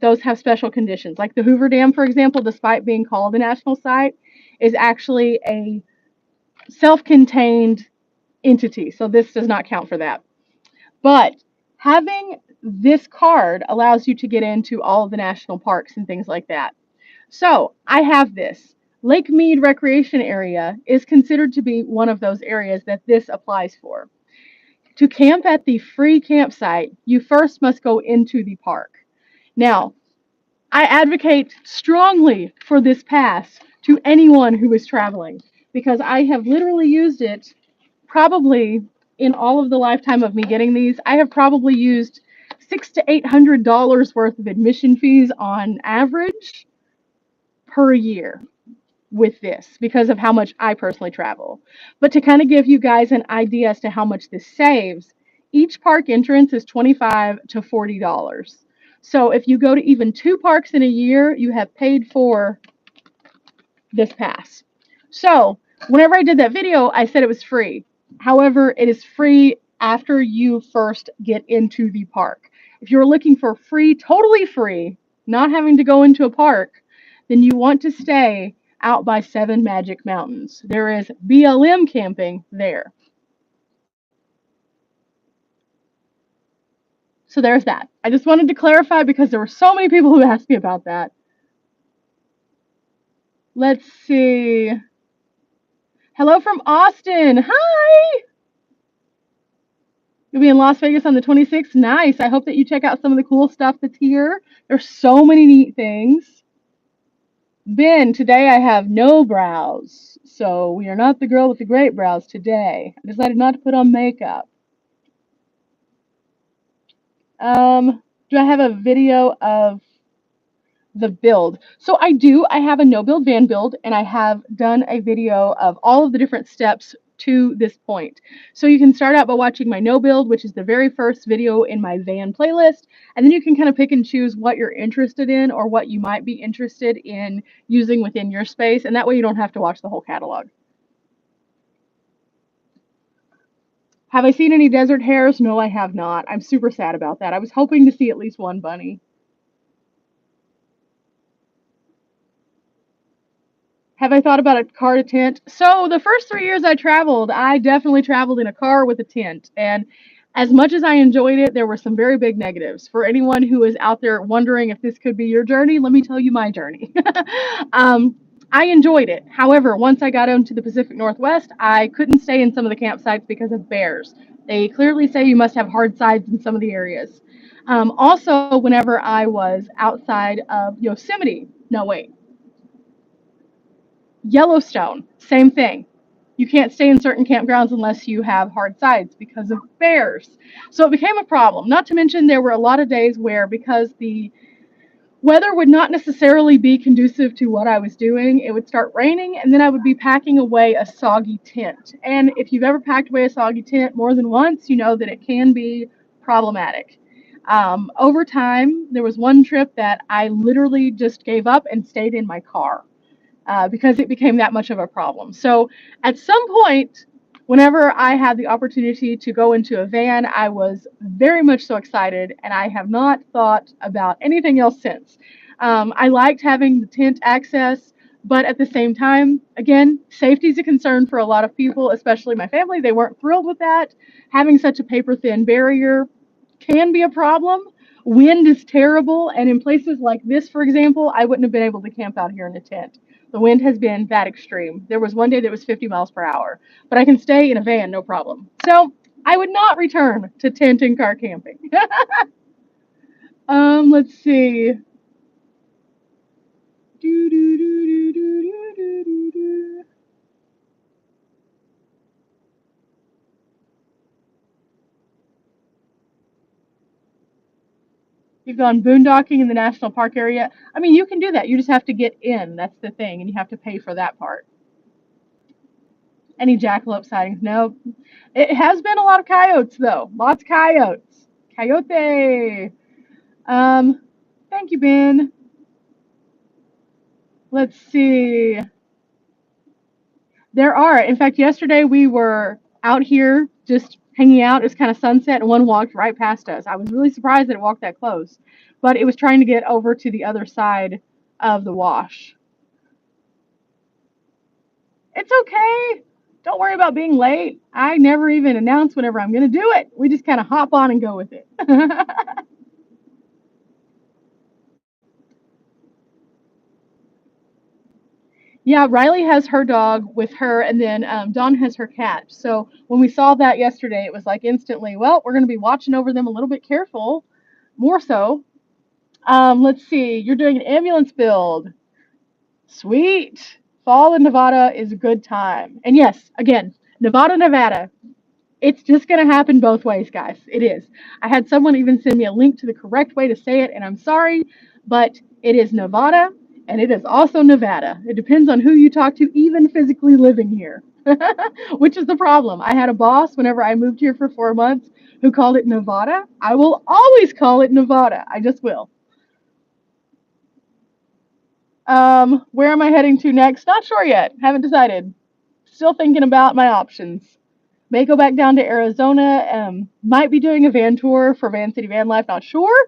Those have special conditions. Like the Hoover Dam, for example, despite being called a national site, is actually a self-contained entity. So this does not count for that. But having this card allows you to get into all of the national parks and things like that. So I have this. Lake Mead Recreation Area is considered to be one of those areas that this applies for. To camp at the free campsite, you first must go into the park. Now, I advocate strongly for this pass to anyone who is traveling because I have literally used it probably in all of the lifetime of me getting these. I have probably used $600 to $800 worth of admission fees on average per year with this because of how much I personally travel. But to kind of give you guys an idea as to how much this saves, each park entrance is $25 to $40. So if you go to even 2 parks in a year, you have paid for this pass. So whenever I did that video, I said it was free. However, it is free after you first get into the park. If you're looking for free, totally free, not having to go into a park, then you want to stay out by 7 Magic Mountains. There is BLM camping there. So there's that. I just wanted to clarify because there were so many people who asked me about that. Let's see. Hello from Austin. Hi. You'll be in Las Vegas on the 26th. Nice. I hope that you check out some of the cool stuff that's here. There's so many neat things. Ben, today I have no brows. So we are not the girl with the great brows today. I decided not to put on makeup. Do I have a video of the build? So I do. I have a no build van build, and I have done a video of all of the different steps to this point. So you can start out by watching my no build, which is the very first video in my van playlist, and then you can kind of pick and choose what you're interested in or what you might be interested in using within your space, and that way you don't have to watch the whole catalog. Have I seen any desert hares? No, I have not. I'm super sad about that. I was hoping to see at least one bunny. Have I thought about a car to tent? So the first 3 years I traveled, I definitely traveled in a car with a tent. And as much as I enjoyed it, there were some very big negatives. For anyone who is out there wondering if this could be your journey, let me tell you my journey. I enjoyed it. However, once I got into the Pacific Northwest, I couldn't stay in some of the campsites because of bears. They clearly say you must have hard sides in some of the areas. Also, whenever I was outside of Yosemite, no, wait, Yellowstone, same thing. You can't stay in certain campgrounds unless you have hard sides because of bears. So it became a problem. Not to mention there were a lot of days where because the weather would not necessarily be conducive to what I was doing. It would start raining, and then I would be packing away a soggy tent. And if you've ever packed away a soggy tent more than once, you know that it can be problematic. Over time, there was one trip that I literally just gave up and stayed in my car because it became that much of a problem. So at some point, whenever I had the opportunity to go into a van, I was very much so excited, and I have not thought about anything else since. I liked having the tent access, but at the same time, again, safety is a concern for a lot of people, especially my family. They weren't thrilled with that. Having such a paper thin barrier can be a problem. Wind is terrible, and in places like this, for example, I wouldn't have been able to camp out here in a tent. The wind has been that extreme. There was one day that was 50 miles per hour, but I can stay in a van, no problem. So I would not return to tent and car camping. Let's see. Do, do, do, do, do, do, do, do. You've gone boondocking in the national park area. I mean, you can do that. You just have to get in. That's the thing, and you have to pay for that part. Any jackalope sightings? No. It has been a lot of coyotes, though. Lots of coyotes. Coyote. Um, Thank you, Ben. Let's see. There are. In fact, yesterday we were out here just hanging out. It was kind of sunset, and one walked right past us. I was really surprised that it walked that close, but it was trying to get over to the other side of the wash. It's okay. Don't worry about being late. I never even announce whenever I'm going to do it. We just kind of hop on and go with it. Yeah, Riley has her dog with her, and then Dawn has her cat. So when we saw that yesterday, it was like instantly, well, we're going to be watching over them a little bit careful, more so. Let's see, you're doing an ambulance build. Sweet. Fall in Nevada is a good time. And yes, again, Nevada, Nevada. It's just going to happen both ways, guys. It is. I had someone even send me a link to the correct way to say it, and I'm sorry, but it is Nevada and it is also Nevada. It depends on who you talk to, even physically living here, which is the problem. I had a boss whenever I moved here for 4 months who called it Nevada. I will always call it Nevada. I just will. Where am I heading to next? Not sure yet. Haven't decided. Still thinking about my options. May go back down to Arizona. Might be doing a van tour for Van City Van Life. Not sure.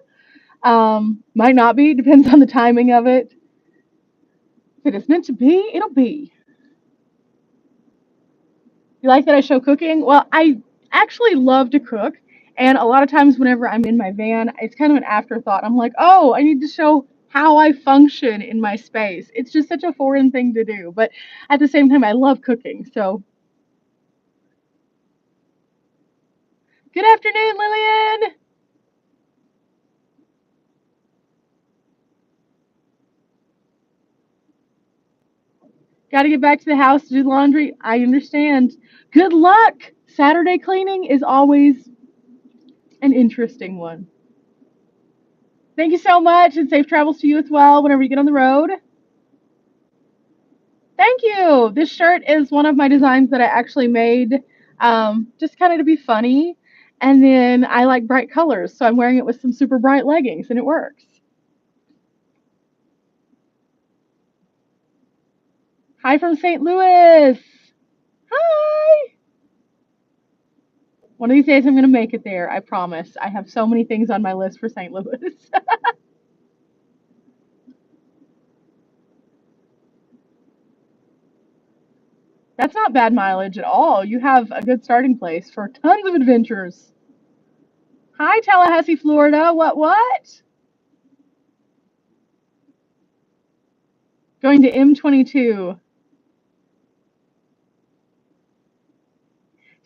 Might not be. Depends on the timing of it. If it is meant to be, it'll be. You like that I show cooking? Well, I actually love to cook. And a lot of times, whenever I'm in my van, it's kind of an afterthought. I'm like, oh, I need to show how I function in my space. It's just such a foreign thing to do. But at the same time, I love cooking. So, good afternoon, Lillian. Got to get back to the house to do laundry. I understand. Good luck. Saturday cleaning is always an interesting one. Thank you so much, and safe travels to you as well whenever you get on the road. Thank you. This shirt is one of my designs that I actually made just kind of to be funny. And then I like bright colors, so I'm wearing it with some super bright leggings, and it works. Hi from St. Louis. Hi. One of these days I'm going to make it there, I promise. I have so many things on my list for St. Louis. That's not bad mileage at all. You have a good starting place for tons of adventures. Hi, Tallahassee, Florida. What? Going to M22.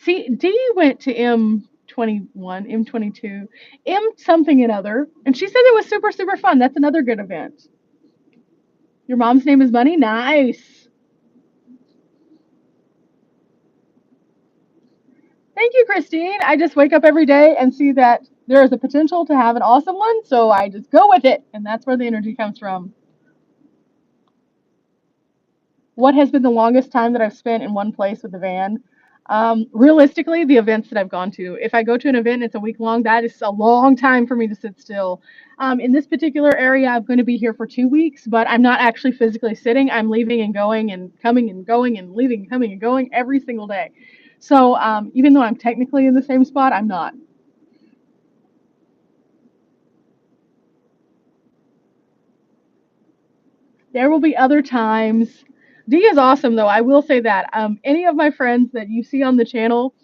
See, Dee went to M21, M22, M something and other, and she said it was super, super fun. That's another good event. Your mom's name is Bunny? Nice. Thank you, Christine. I just wake up every day and see that there is a potential to have an awesome one, so I just go with it, and that's where the energy comes from. What has been the longest time that I've spent in one place with the van? Realistically, the events that I've gone to. If I go to an event and it's a week long, that is a long time for me to sit still. In this particular area, I'm going to be here for 2 weeks, but I'm not actually physically sitting. I'm leaving and going and coming and going and leaving, coming and going every single day. So even though I'm technically in the same spot, I'm not. There will be other times. Dee is awesome, though. I will say that. Any of my friends that you see on the channel,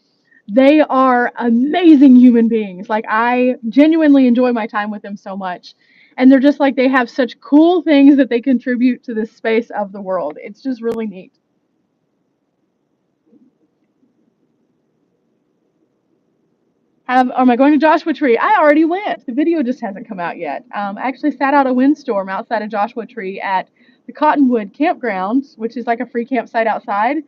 they are amazing human beings. Like, I genuinely enjoy my time with them so much. And they're just like, they have such cool things that they contribute to this space of the world. It's just really neat. Am I going to Joshua Tree? I already went. The video just hasn't come out yet. I actually sat out a windstorm outside of Joshua Tree at the Cottonwood Campground, which is like a free campsite outside.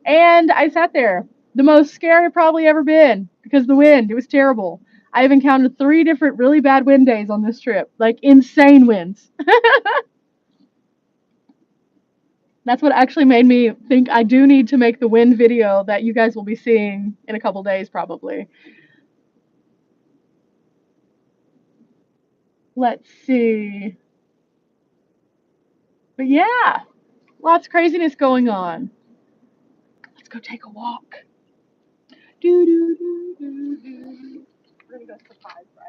And I sat there. The most scared I've probably ever been because the wind, it was terrible. I've encountered 3 different really bad wind days on this trip, like insane winds. That's what actually made me think I do need to make the wind video that you guys will be seeing in a couple days probably. Let's see. But yeah, lots of craziness going on. Let's go take a walk. Do do do do do. We're gonna go surprise ride.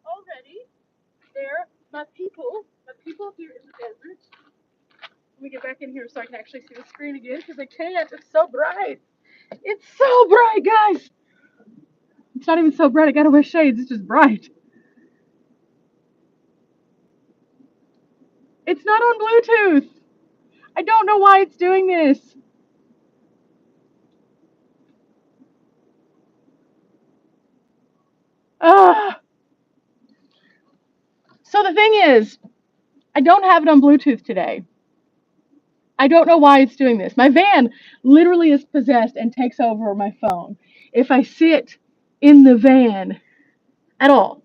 Already, they're my people here in the desert. Let me get back in here so I can actually see the screen again because I can't. It's so bright. It's so bright, guys. It's not even so bright. I gotta wear shades. It's just bright. It's not on Bluetooth. I don't know why it's doing this. Ugh. So the thing is, I don't have it on Bluetooth today. I don't know why it's doing this. My van literally is possessed and takes over my phone. If I sit in the van at all.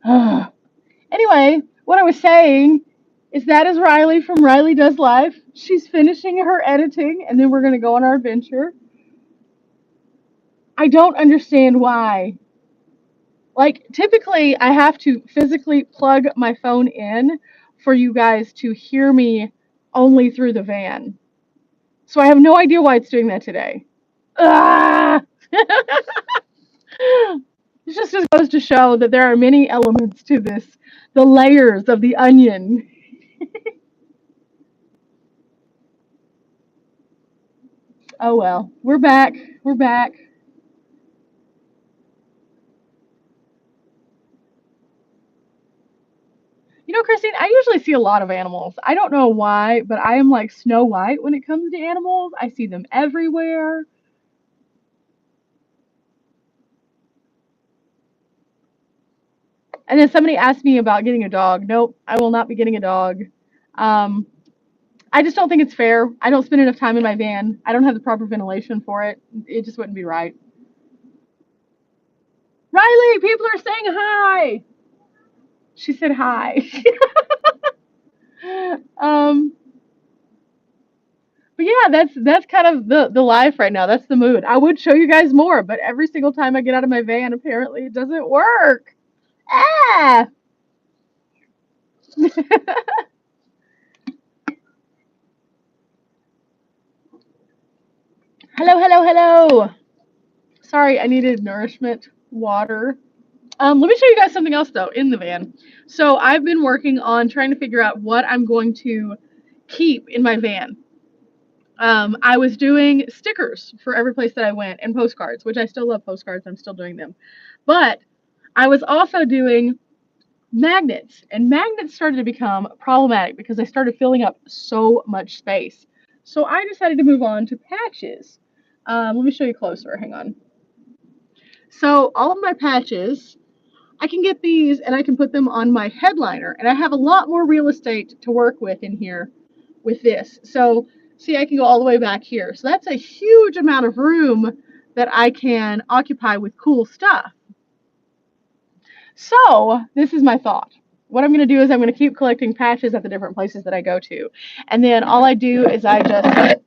Anyway, what I was saying is that is Riley from Riley Does Life. She's finishing her editing and then we're going to go on our adventure. I don't understand why. Like, typically, I have to physically plug my phone in for you guys to hear me only through the van. So I have no idea why it's doing that today. Ah! It just goes to show that there are many elements to this, the layers of the onion. Oh well, we're back. We're back. You know, Christine, I usually see a lot of animals. I don't know why, but I am like Snow White when it comes to animals. I see them everywhere. And then somebody asked me about getting a dog. Nope, I will not be getting a dog. Um, I just don't think it's fair. I don't spend enough time in my van. I don't have the proper ventilation for it. It just wouldn't be right. Riley, people are saying hi. She said hi. um, but yeah, that's kind of the life right now. That's the mood. I would show you guys more, but every single time I get out of my van, apparently it doesn't work. Ah. Hello, hello, hello. Sorry, I needed nourishment water. Let me show you guys something else though in the van. So I've been working on trying to figure out what I'm going to keep in my van. I was doing stickers for every place that I went and postcards, which I still love postcards. I'm still doing them. But I was also doing magnets, and magnets started to become problematic because they started filling up so much space. So I decided to move on to patches. Let me show you closer. Hang on. So all of my patches, I can get these and I can put them on my headliner, and I have a lot more real estate to work with in here with this. So see, I can go all the way back here. So that's a huge amount of room that I can occupy with cool stuff. So this is my thought. What I'm going to do is I'm going to keep collecting patches at the different places that I go to. And then all I do is I just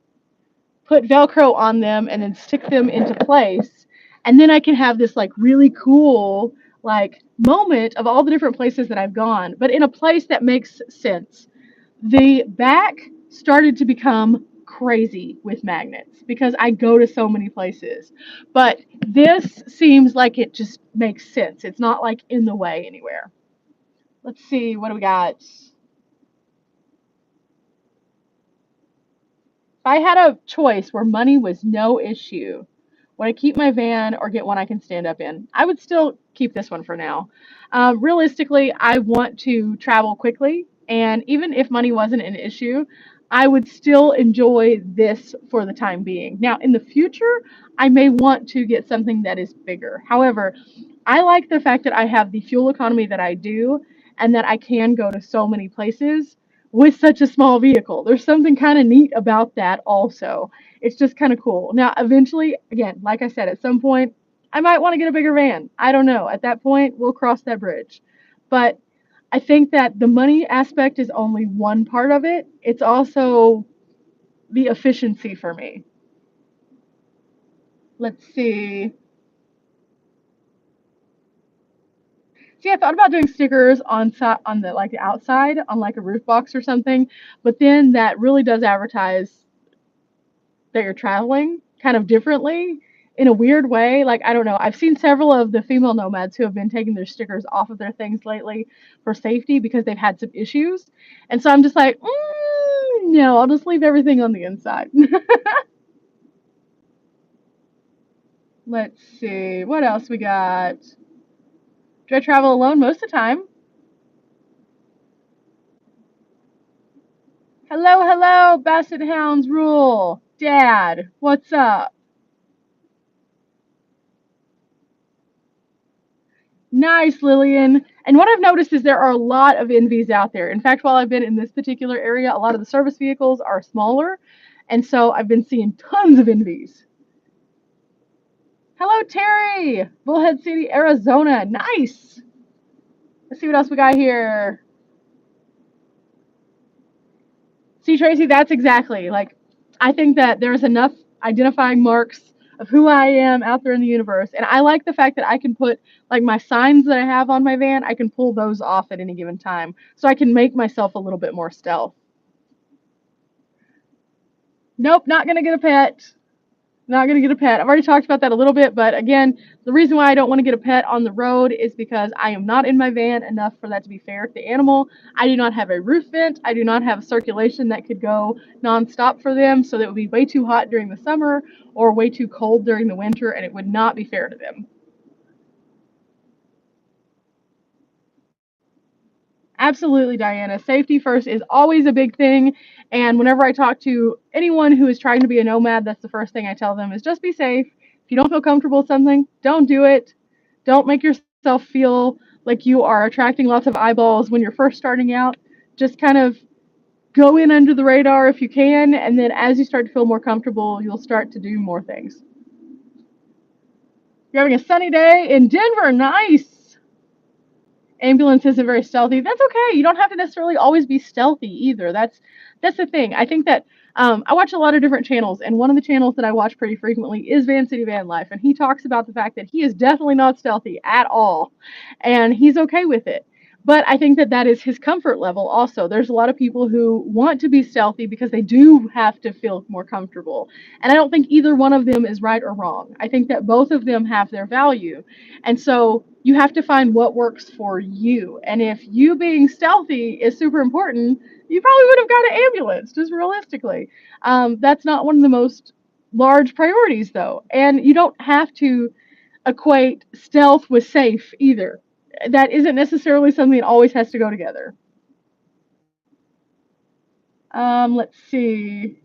put Velcro on them and then stick them into place. And then I can have this like really cool like moment of all the different places that I've gone, but in a place that makes sense. The back started to become crazy with magnets because I go to so many places. But this seems like it just makes sense. It's not like in the way anywhere. Let's see, what do we got? If I had a choice where money was no issue, would I keep my van or get one I can stand up in? I would still keep this one for now. Realistically, I want to travel quickly, and even if money wasn't an issue, I would still enjoy this for the time being. Now, in the future, I may want to get something that is bigger. However, I like the fact that I have the fuel economy that I do and that I can go to so many places with such a small vehicle. There's something kind of neat about that also. It's just kind of cool. Now, eventually, again, like I said, at some point, I might want to get a bigger van. I don't know. At that point, we'll cross that bridge. But I think that the money aspect is only one part of it. It's also the efficiency for me. Let's see. See, I thought about doing stickers on the like the outside on like a roof box or something, but then that really does advertise that you're traveling kind of differently in a weird way. Like, I don't know. I've seen several of the female nomads who have been taking their stickers off of their things lately for safety because they've had some issues. And so I'm just like, no, I'll just leave everything on the inside. Let's see. What else we got? Do I travel alone most of the time? Hello, hello, Basset Hounds rule. Dad, what's up? Nice, Lillian. And what I've noticed is there are a lot of NVs out there. In fact, while I've been in this particular area, a lot of the service vehicles are smaller. And so I've been seeing tons of NVs. Hello, Terry. Bullhead City, Arizona. Nice. Let's see what else we got here. See, Tracy, that's exactly like, I think that there's enough identifying marks of who I am out there in the universe. And I like the fact that I can put like my signs that I have on my van, I can pull those off at any given time. So I can make myself a little bit more stealth. Nope, not going to get a pet. Not going to get a pet. I've already talked about that a little bit, but again, the reason why I don't want to get a pet on the road is because I am not in my van enough for that to be fair to the animal. I do not have a roof vent. I do not have circulation that could go nonstop for them, so that would be way too hot during the summer or way too cold during the winter, and it would not be fair to them. Absolutely, Diana. Safety first is always a big thing. And whenever I talk to anyone who is trying to be a nomad, that's the first thing I tell them is just be safe. If you don't feel comfortable with something, don't do it. Don't make yourself feel like you are attracting lots of eyeballs when you're first starting out. Just kind of go in under the radar if you can. And then as you start to feel more comfortable, you'll start to do more things. You're having a sunny day in Denver. Nice. Ambulance isn't very stealthy. That's okay. You don't have to necessarily always be stealthy either. That's the thing. I think that I watch a lot of different channels, and one of the channels that I watch pretty frequently is Van City Van Life, and he talks about the fact that he is definitely not stealthy at all, and he's okay with it. But I think that that is his comfort level also. There's a lot of people who want to be stealthy because they do have to feel more comfortable. And I don't think either one of them is right or wrong. I think that both of them have their value. And so you have to find what works for you. And if you being stealthy is super important, you probably would have got an ambulance, just realistically. That's not one of the most large priorities, though. And you don't have to equate stealth with safe either. That isn't necessarily something that always has to go together. Let's see.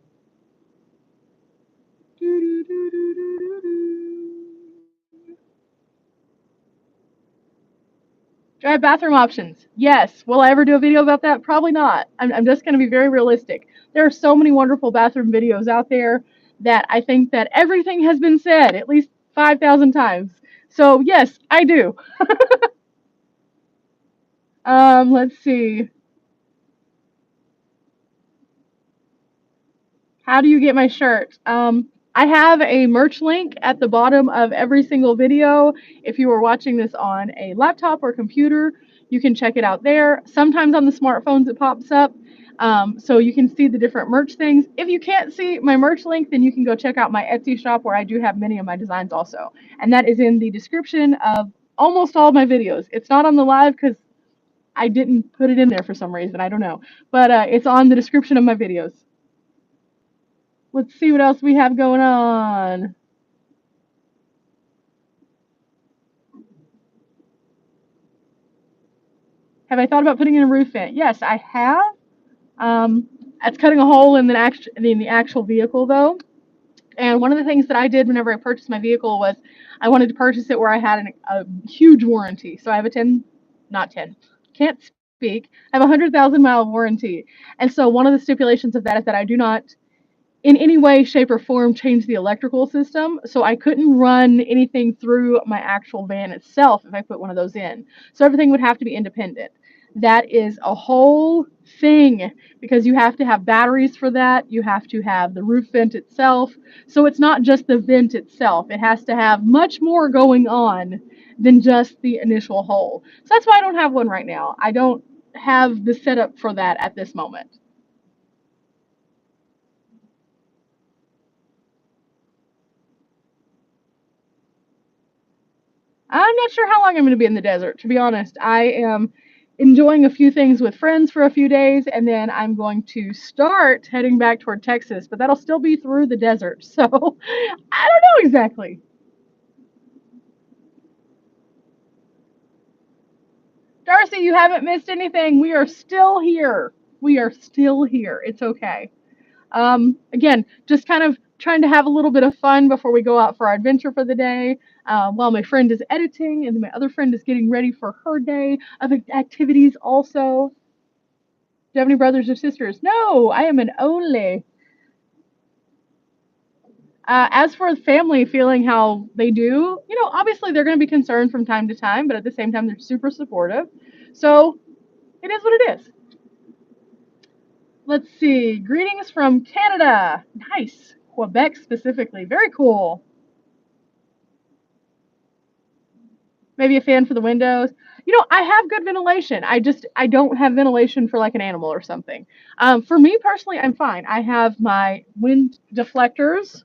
Do I have bathroom options? Yes. Will I ever do a video about that? Probably not. I'm just going to be very realistic. There are so many wonderful bathroom videos out there that I think that everything has been said at least 5,000 times. So, yes, I do. Let's see. How do you get my shirt? I have a merch link at the bottom of every single video. If you are watching this on a laptop or computer, you can check it out there. Sometimes on the smartphones it pops up, so you can see the different merch things. If you can't see my merch link, then you can go check out my Etsy shop where I do have many of my designs also. And that is in the description of almost all of my videos. It's not on the live because I didn't put it in there for some reason. I don't know. But it's on the description of my videos. Let's see what else we have going on. Have I thought about putting in a roof vent? Yes, I have. That's cutting a hole in the actual vehicle though. And one of the things that I did whenever I purchased my vehicle was I wanted to purchase it where I had a huge warranty. So I have a 10, not 10, can't speak. I have a 100,000 mile warranty. And so one of the stipulations of that is that I do not in any way, shape, or form change the electrical system. So I couldn't run anything through my actual van itself if I put one of those in. So everything would have to be independent. That is a whole thing because you have to have batteries for that. You have to have the roof vent itself. So it's not just the vent itself. It has to have much more going on than just the initial hole. So that's why I don't have one right now. I don't have the setup for that at this moment. I'm not sure how long I'm going to be in the desert, to be honest. I am enjoying a few things with friends for a few days, and then I'm going to start heading back toward Texas, but that'll still be through the desert. So I don't know exactly. Darcy, you haven't missed anything. We are still here. We are still here. It's okay. Again, just kind of trying to have a little bit of fun before we go out for our adventure for the day. While my friend is editing and my other friend is getting ready for her day of activities also. Do you have any brothers or sisters? No, I am an only. As for family feeling how they do, obviously they're going to be concerned from time to time, but at the same time, they're super supportive. So it is what it is. Let's see. Greetings from Canada. Nice. Quebec specifically. Very cool. Maybe a fan for the windows. I have good ventilation. I don't have ventilation for like an animal or something. For me personally, I'm fine. I have my wind deflectors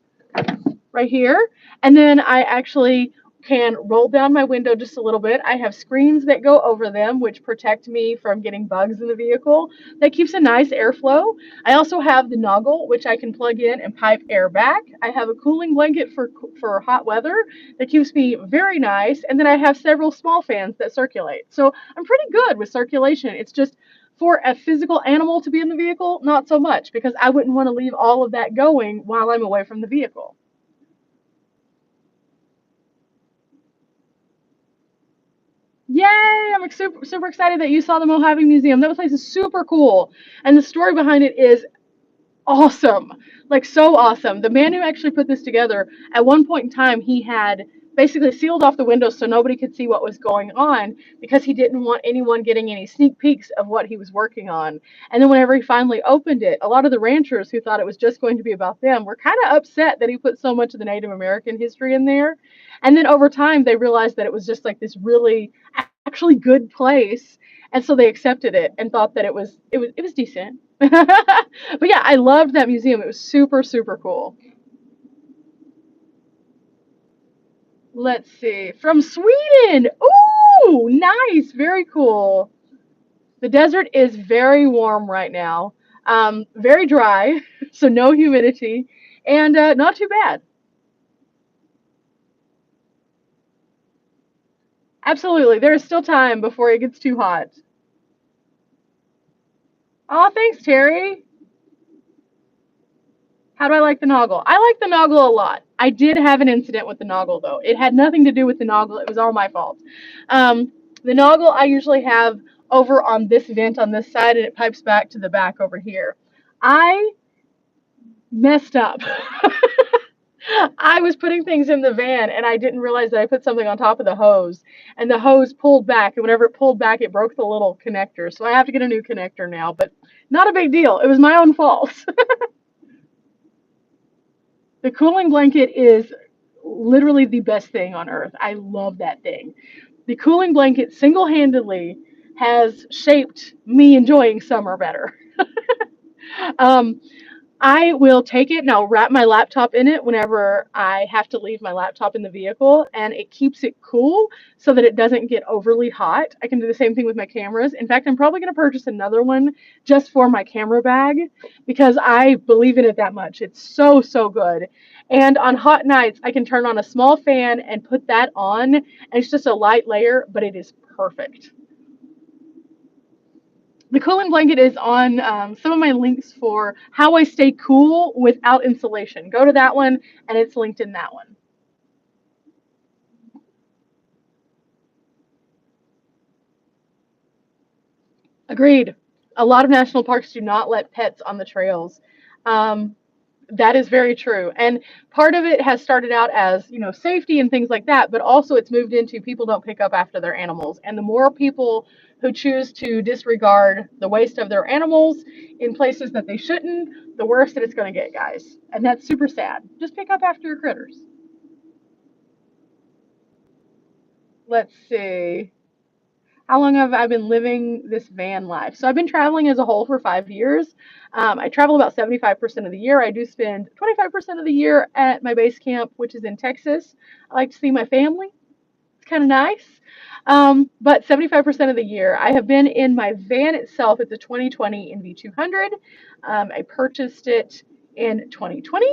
right here, and then I actually can roll down my window just a little bit. I have screens that go over them, which protect me from getting bugs in the vehicle. That keeps a nice airflow. I also have the noggle, which I can plug in and pipe air back. I have a cooling blanket for hot weather that keeps me very nice. And then I have several small fans that circulate. So I'm pretty good with circulation. It's just for a physical animal to be in the vehicle, not so much, because I wouldn't want to leave all of that going while I'm away from the vehicle. Yay! I'm super excited that you saw the Mojave Museum. That place is super cool, and the story behind it is awesome. Like so awesome. The man who actually put this together, at one point in time, he had basically sealed off the windows so nobody could see what was going on because he didn't want anyone getting any sneak peeks of what he was working on. And then whenever he finally opened it, a lot of the ranchers who thought it was just going to be about them were kind of upset that he put so much of the Native American history in there. And then over time, they realized that it was just like this really actually good place. and so they accepted it and thought that it was decent. But yeah, I loved that museum. It was super super cool. Let's see, from Sweden. Ooh, nice, very cool. The desert is very warm right now, very dry, so no humidity, and not too bad. Absolutely, there is still time before it gets too hot. Oh, thanks, Terry. How do I like the Noggle? I like the Noggle a lot. I did have an incident with the Noggle, though. It had nothing to do with the Noggle. It was all my fault. The Noggle I usually have over on this vent on this side, and it pipes back to the back over here. I messed up. I was putting things in the van, and I didn't realize that I put something on top of the hose, and the hose pulled back, and whenever it pulled back, it broke the little connector. So I have to get a new connector now, but not a big deal. It was my own fault. The cooling blanket is literally the best thing on earth. I love that thing. The cooling blanket single handedly has shaped me enjoying summer better. um, I will take it and I'll wrap my laptop in it whenever I have to leave my laptop in the vehicle, and it keeps it cool so that it doesn't get overly hot. I can do the same thing with my cameras. In fact, I'm probably going to purchase another one just for my camera bag because I believe in it that much. It's so, so good. And on hot nights, I can turn on a small fan and put that on, and it's just a light layer, but it is perfect. The cooling blanket is on some of my links for how I stay cool without insulation. Go to that one, and it's linked in that one. Agreed. A lot of national parks do not let pets on the trails. Um, that is very true. And part of it has started out as, safety and things like that, but also it's moved into people don't pick up after their animals. And the more people who choose to disregard the waste of their animals in places that they shouldn't, the worse that it's going to get, guys. And that's super sad. Just pick up after your critters. Let's see. How long have I been living this van life? So I've been traveling as a whole for 5 years. I travel about 75% of the year. I do spend 25% of the year at my base camp, which is in Texas. I like to see my family. It's kind of nice. But 75% of the year, I have been in my van itself. It's a 2020 NV200. I purchased it in 2020,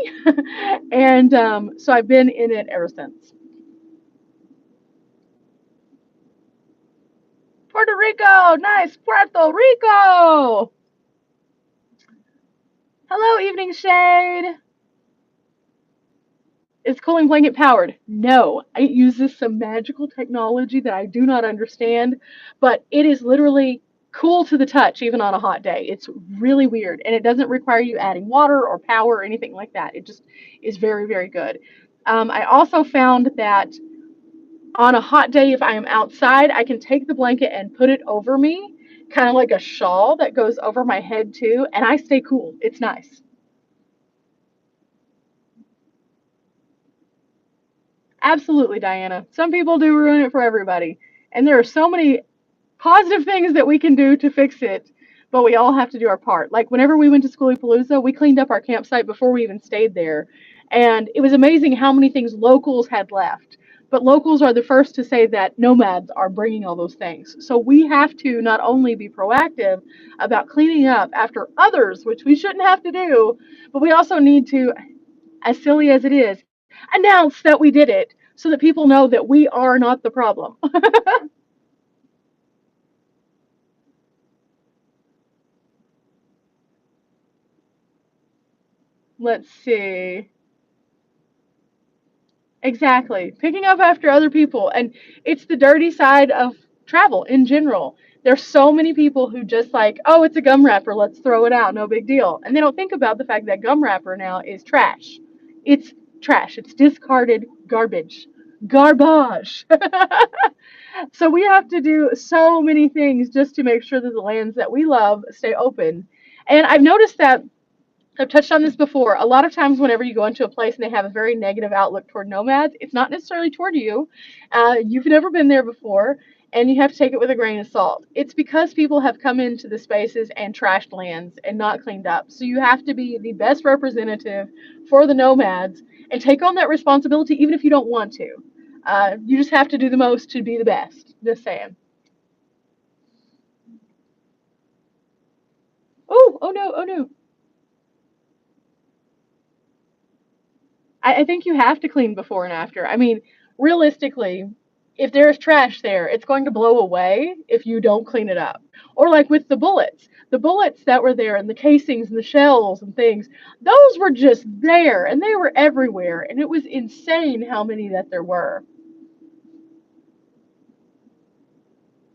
and so I've been in it ever since. Puerto Rico, nice, Puerto Rico. Hello, Evening Shade. Is cooling blanket powered? No. It uses some magical technology that I do not understand, but it is literally cool to the touch even on a hot day. It's really weird, and it doesn't require you adding water or power or anything like that. It just is very, very good. I also found that on a hot day, if I am outside, I can take the blanket and put it over me, kind of like a shawl that goes over my head too, and I stay cool. It's nice. Absolutely, Diana. Some people do ruin it for everybody. And there are so many positive things that we can do to fix it, but we all have to do our part. Like whenever we went to Schoolypalooza, we cleaned up our campsite before we even stayed there. And it was amazing how many things locals had left. But locals are the first to say that nomads are bringing all those things. So we have to not only be proactive about cleaning up after others, which we shouldn't have to do, but we also need to, as silly as it is, announce that we did it so that people know that we are not the problem. Let's see. Exactly. Picking up after other people. And it's the dirty side of travel in general. There's so many people who just like, oh, it's a gum wrapper, let's throw it out, no big deal. And they don't think about the fact that gum wrapper now is trash. It's trash. It's discarded garbage. Garbage. So we have to do so many things just to make sure that the lands that we love stay open. And I've noticed that I've touched on this before. A lot of times, whenever you go into a place and they have a very negative outlook toward nomads, it's not necessarily toward you. You've never been there before. and you have to take it with a grain of salt. It's because people have come into the spaces and trashed lands and not cleaned up. So you have to be the best representative for the nomads and take on that responsibility even if you don't want to. You just have to do the most to be the best. Just saying. Oh, oh no, oh no. I think you have to clean before and after. I mean, realistically, if there's trash there, it's going to blow away if you don't clean it up. Or like with the bullets that were there and the casings and the shells and things, those were just there and they were everywhere. And it was insane how many that there were.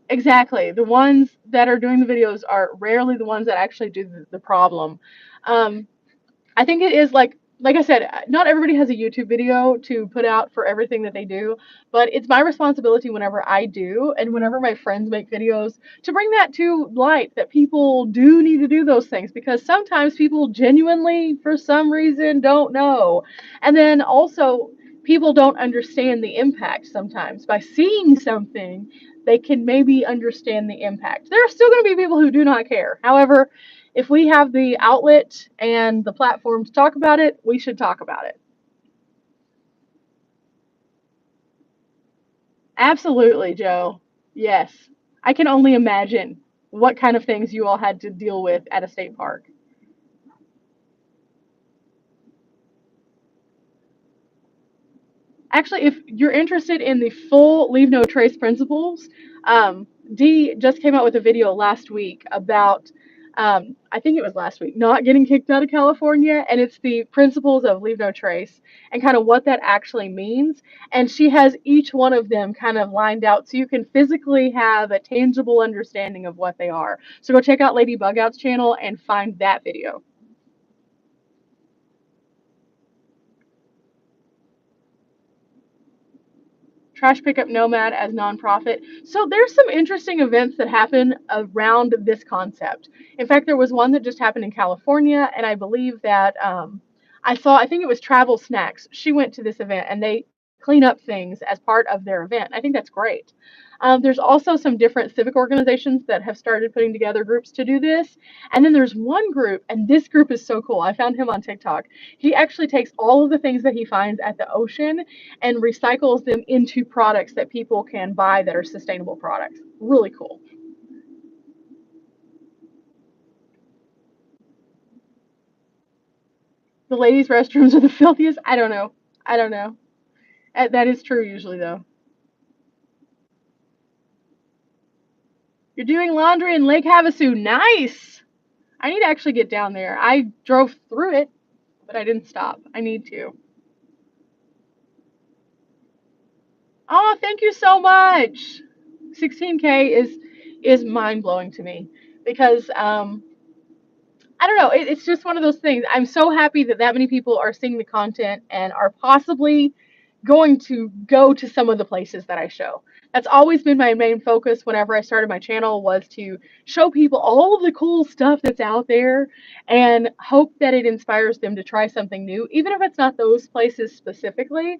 Exactly. The ones that are doing the videos are rarely the ones that actually do the problem. Um, I think it is like I said, not everybody has a YouTube video to put out for everything that they do, but it's my responsibility whenever I do and whenever my friends make videos to bring that to light that people do need to do those things because sometimes people genuinely for some reason don't know. And then also people don't understand the impact sometimes. By seeing something, they can maybe understand the impact. There are still going to be people who do not care. However, if we have the outlet and the platform to talk about it, we should talk about it. Absolutely, Joe. Yes. I can only imagine what kind of things you all had to deal with at a state park. Actually, if you're interested in the full leave no trace principles, Dee just came out with a video last week about, I think it was last week, not getting kicked out of California, and it's the principles of leave no trace and kind of what that actually means. And she has each one of them kind of lined out so you can physically have a tangible understanding of what they are. So go check out Lady Bugout's channel and find that video. Trash Pickup Nomad as nonprofit. So there's some interesting events that happen around this concept. In fact, there was one that just happened in California, and I believe that I think it was Travel Snacks. She went to this event and they clean up things as part of their event. I think that's great. There's also some different civic organizations that have started putting together groups to do this. And then there's one group, and this group is so cool. I found him on TikTok. He actually takes all of the things that he finds at the ocean and recycles them into products that people can buy that are sustainable products. Really cool. The ladies' restrooms are the filthiest. I don't know. I don't know. That is true usually, though. You're doing laundry in Lake Havasu. Nice. I need to actually get down there. I drove through it, but I didn't stop. I need to. Oh, thank you so much. 16K is mind blowing to me because I don't know. It's just one of those things. I'm so happy that that many people are seeing the content and are possibly going to go to some of the places that I show. That's always been my main focus whenever I started my channel was to show people all of the cool stuff that's out there and hope that it inspires them to try something new, even if it's not those places specifically,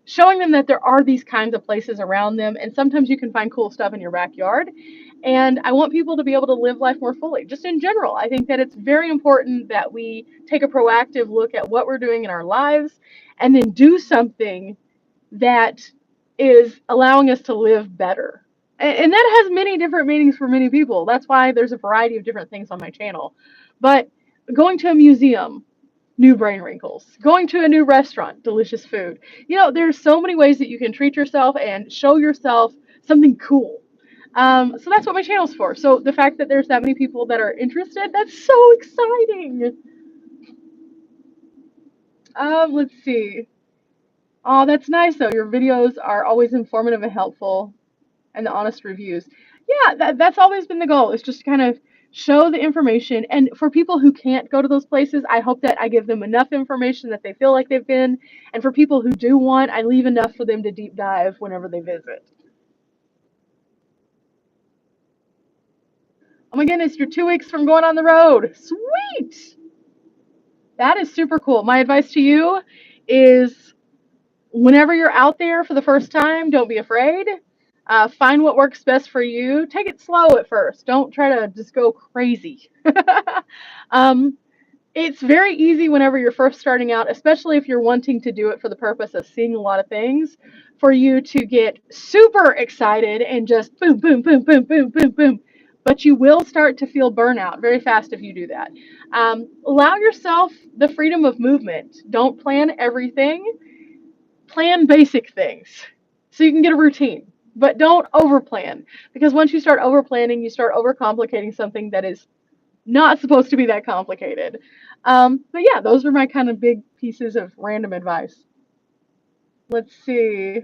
showing them that there are these kinds of places around them and sometimes you can find cool stuff in your backyard. And I want people to be able to live life more fully. Just in general, I think that it's very important that we take a proactive look at what we're doing in our lives and then do something that is allowing us to live better. And that has many different meanings for many people. That's why there's a variety of different things on my channel. But going to a museum, new brain wrinkles. Going to a new restaurant, delicious food. You know, there's so many ways that you can treat yourself and show yourself something cool. So that's what my channel's for. So the fact that there's that many people that are interested, that's so exciting. Let's see. Oh, that's nice though. Your videos are always informative and helpful, and the honest reviews. Yeah, that's always been the goal. Is just kind of show the information. And for people who can't go to those places, I hope that I give them enough information that they feel like they've been. And for people who do want, I leave enough for them to deep dive whenever they visit. Oh my goodness, you're 2 weeks from going on the road. Sweet. That is super cool. My advice to you is whenever you're out there for the first time, don't be afraid. Find what works best for you. Take it slow at first. Don't try to just go crazy. um, it's very easy whenever you're first starting out, especially if you're wanting to do it for the purpose of seeing a lot of things, for you to get super excited and just boom, boom, boom, boom, boom, boom, boom. But you will start to feel burnout very fast if you do that. Allow yourself the freedom of movement. Don't plan everything. Plan basic things so you can get a routine. But don't overplan, because once you start overplanning, you start overcomplicating something that is not supposed to be that complicated. But yeah, those are my kind of big pieces of random advice. Let's see.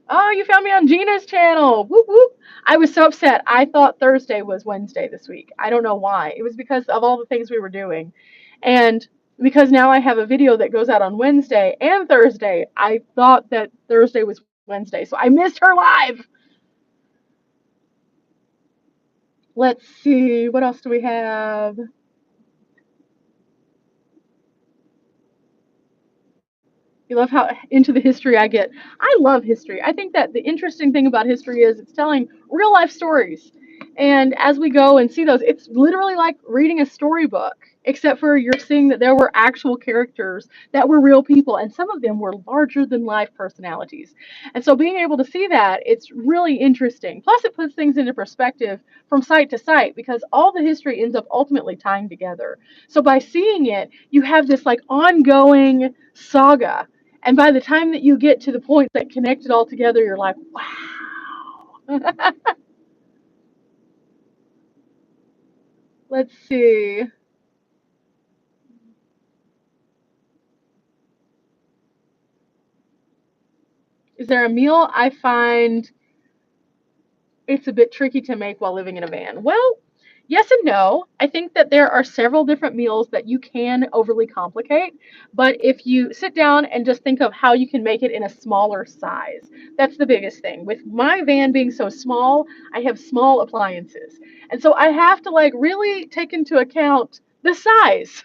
Oh, you found me on Gina's channel. Whoop whoop. I was so upset. I thought Thursday was Wednesday this week. I don't know why. It was because of all the things we were doing. And because now I have a video that goes out on Wednesday and Thursday, I thought that Thursday was Wednesday. So I missed her live. Let's see. What else do we have? You love how into the history I get. I love history. I think that the interesting thing about history is it's telling real life stories. And as we go and see those, it's literally like reading a storybook, except for you're seeing that there were actual characters that were real people, and some of them were larger than life personalities. And so being able to see that, it's really interesting. Plus, it puts things into perspective from site to site, because all the history ends up ultimately tying together. So by seeing it, you have this like ongoing saga, and by the time that you get to the point that connect it all together, you're like, wow. Let's see. Is there a meal I find it's a bit tricky to make while living in a van? Well, yes and no. I think that there are several different meals that you can overly complicate, but if you sit down and just think of how you can make it in a smaller size, that's the biggest thing. With my van being so small, I have small appliances. And so I have to like really take into account the size.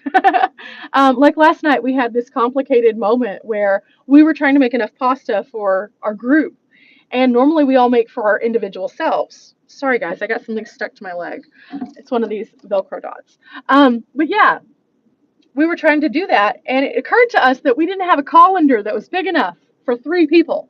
Like last night, we had this complicated moment where we were trying to make enough pasta for our group, and normally we all make for our individual selves. Sorry guys, I got something stuck to my leg. It's one of these Velcro dots. But yeah, we were trying to do that, and it occurred to us that we didn't have a colander that was big enough for 3 people.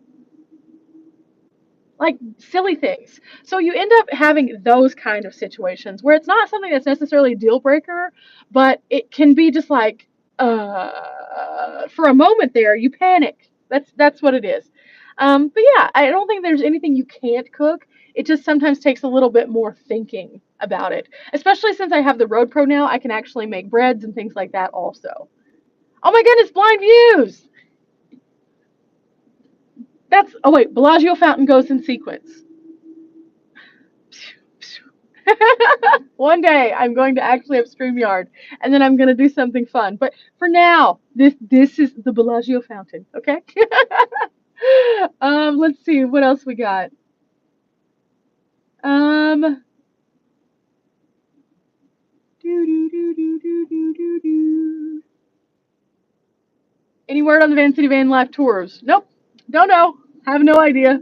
Like silly things. So you end up having those kind of situations where it's not something that's necessarily a deal breaker, but it can be just like for a moment there you panic. That's what it is. But yeah, I don't think there's anything you can't cook. It just sometimes takes a little bit more thinking about it. Especially since I have the Road Pro now, I can actually make breads and things like that also. Oh my goodness, blind views! That's, oh wait, Bellagio fountain goes in sequence. One day I'm going to actually have StreamYard, and then I'm going to do something fun. But for now, this is the Bellagio fountain, okay? Let's see what else we got. Um, do, do, do, do, do, do, do, do. Any word on the Van City Van Life tours? Nope. Don't know. Have no idea.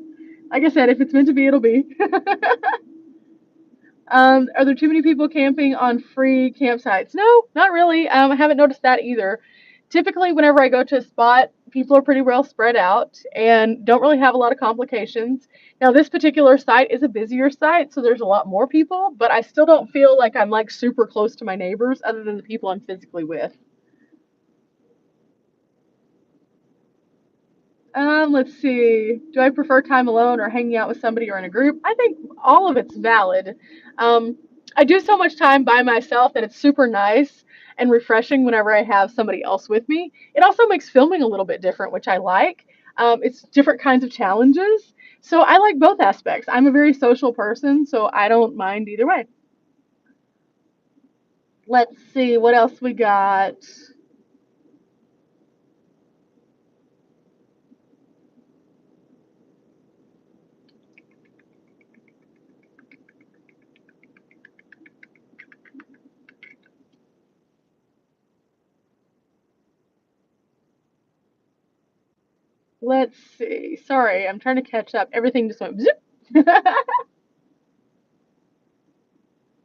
Like I said, if it's meant to be, it'll be. Are there too many people camping on free campsites? No, not really. I haven't noticed that either. Typically, whenever I go to a spot, people are pretty well spread out and don't really have a lot of complications. Now, this particular site is a busier site, so there's a lot more people, but I still don't feel like I'm like super close to my neighbors other than the people I'm physically with. Let's see. Do I prefer time alone or hanging out with somebody or in a group? I think all of it's valid. Um, I do so much time by myself that it's super nice and refreshing whenever I have somebody else with me. It also makes filming a little bit different, which I like. It's different kinds of challenges. So I like both aspects. I'm a very social person, so I don't mind either way. Let's see what else we got. Let's see. Sorry, I'm trying to catch up. Everything just went zip.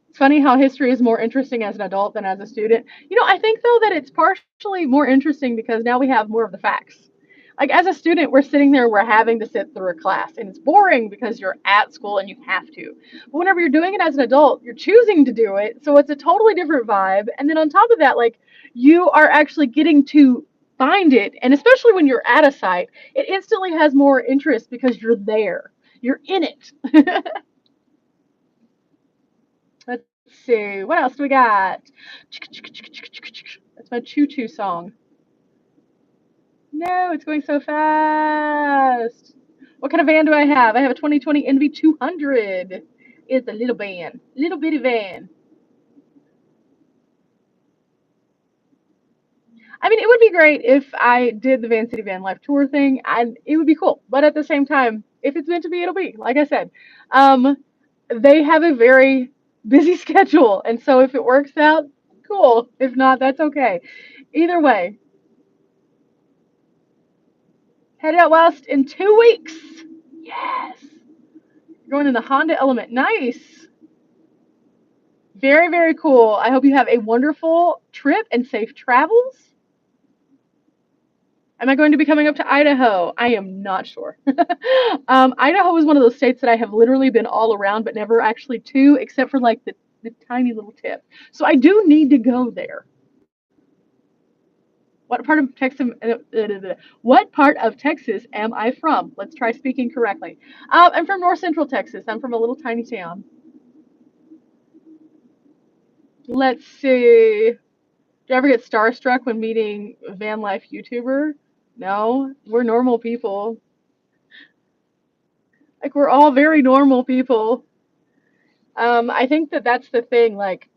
It's funny how history is more interesting as an adult than as a student. I think though that it's partially more interesting because now we have more of the facts. Like as a student, we're sitting there, we're having to sit through a class, and it's boring because you're at school and you have to. But whenever you're doing it as an adult, you're choosing to do it, so it's a totally different vibe. And then on top of that, like you are actually getting to find it, and especially when you're at a site, it instantly has more interest because you're there, you're in it. Let's see. What else do we got? That's my choo choo song. No, it's going so fast. What kind of van do I have? I have a 2020 NV200. It's a little van, little bitty van. I mean, it would be great if I did the Van City Van Life tour thing, and it would be cool. But at the same time, if it's meant to be, it'll be. Like I said, um, they have a very busy schedule, and so if it works out, cool. If not, that's okay. Either way, head out west in 2 weeks. Yes, you're going in the Honda Element. Nice. Very, very cool. I hope you have a wonderful trip and safe travels. Am I going to be coming up to Idaho? I am not sure. Idaho is one of those states that I have literally been all around, but never actually to, except for like the tiny little tip. So I do need to go there. What part of Texas? What part of Texas am I from? Let's try speaking correctly. I'm from North Central Texas. I'm from a little tiny town. Let's see. Do you ever get starstruck when meeting a van life YouTuber? No, we're normal people. Like we're all very normal people. I think that that's the thing. Like,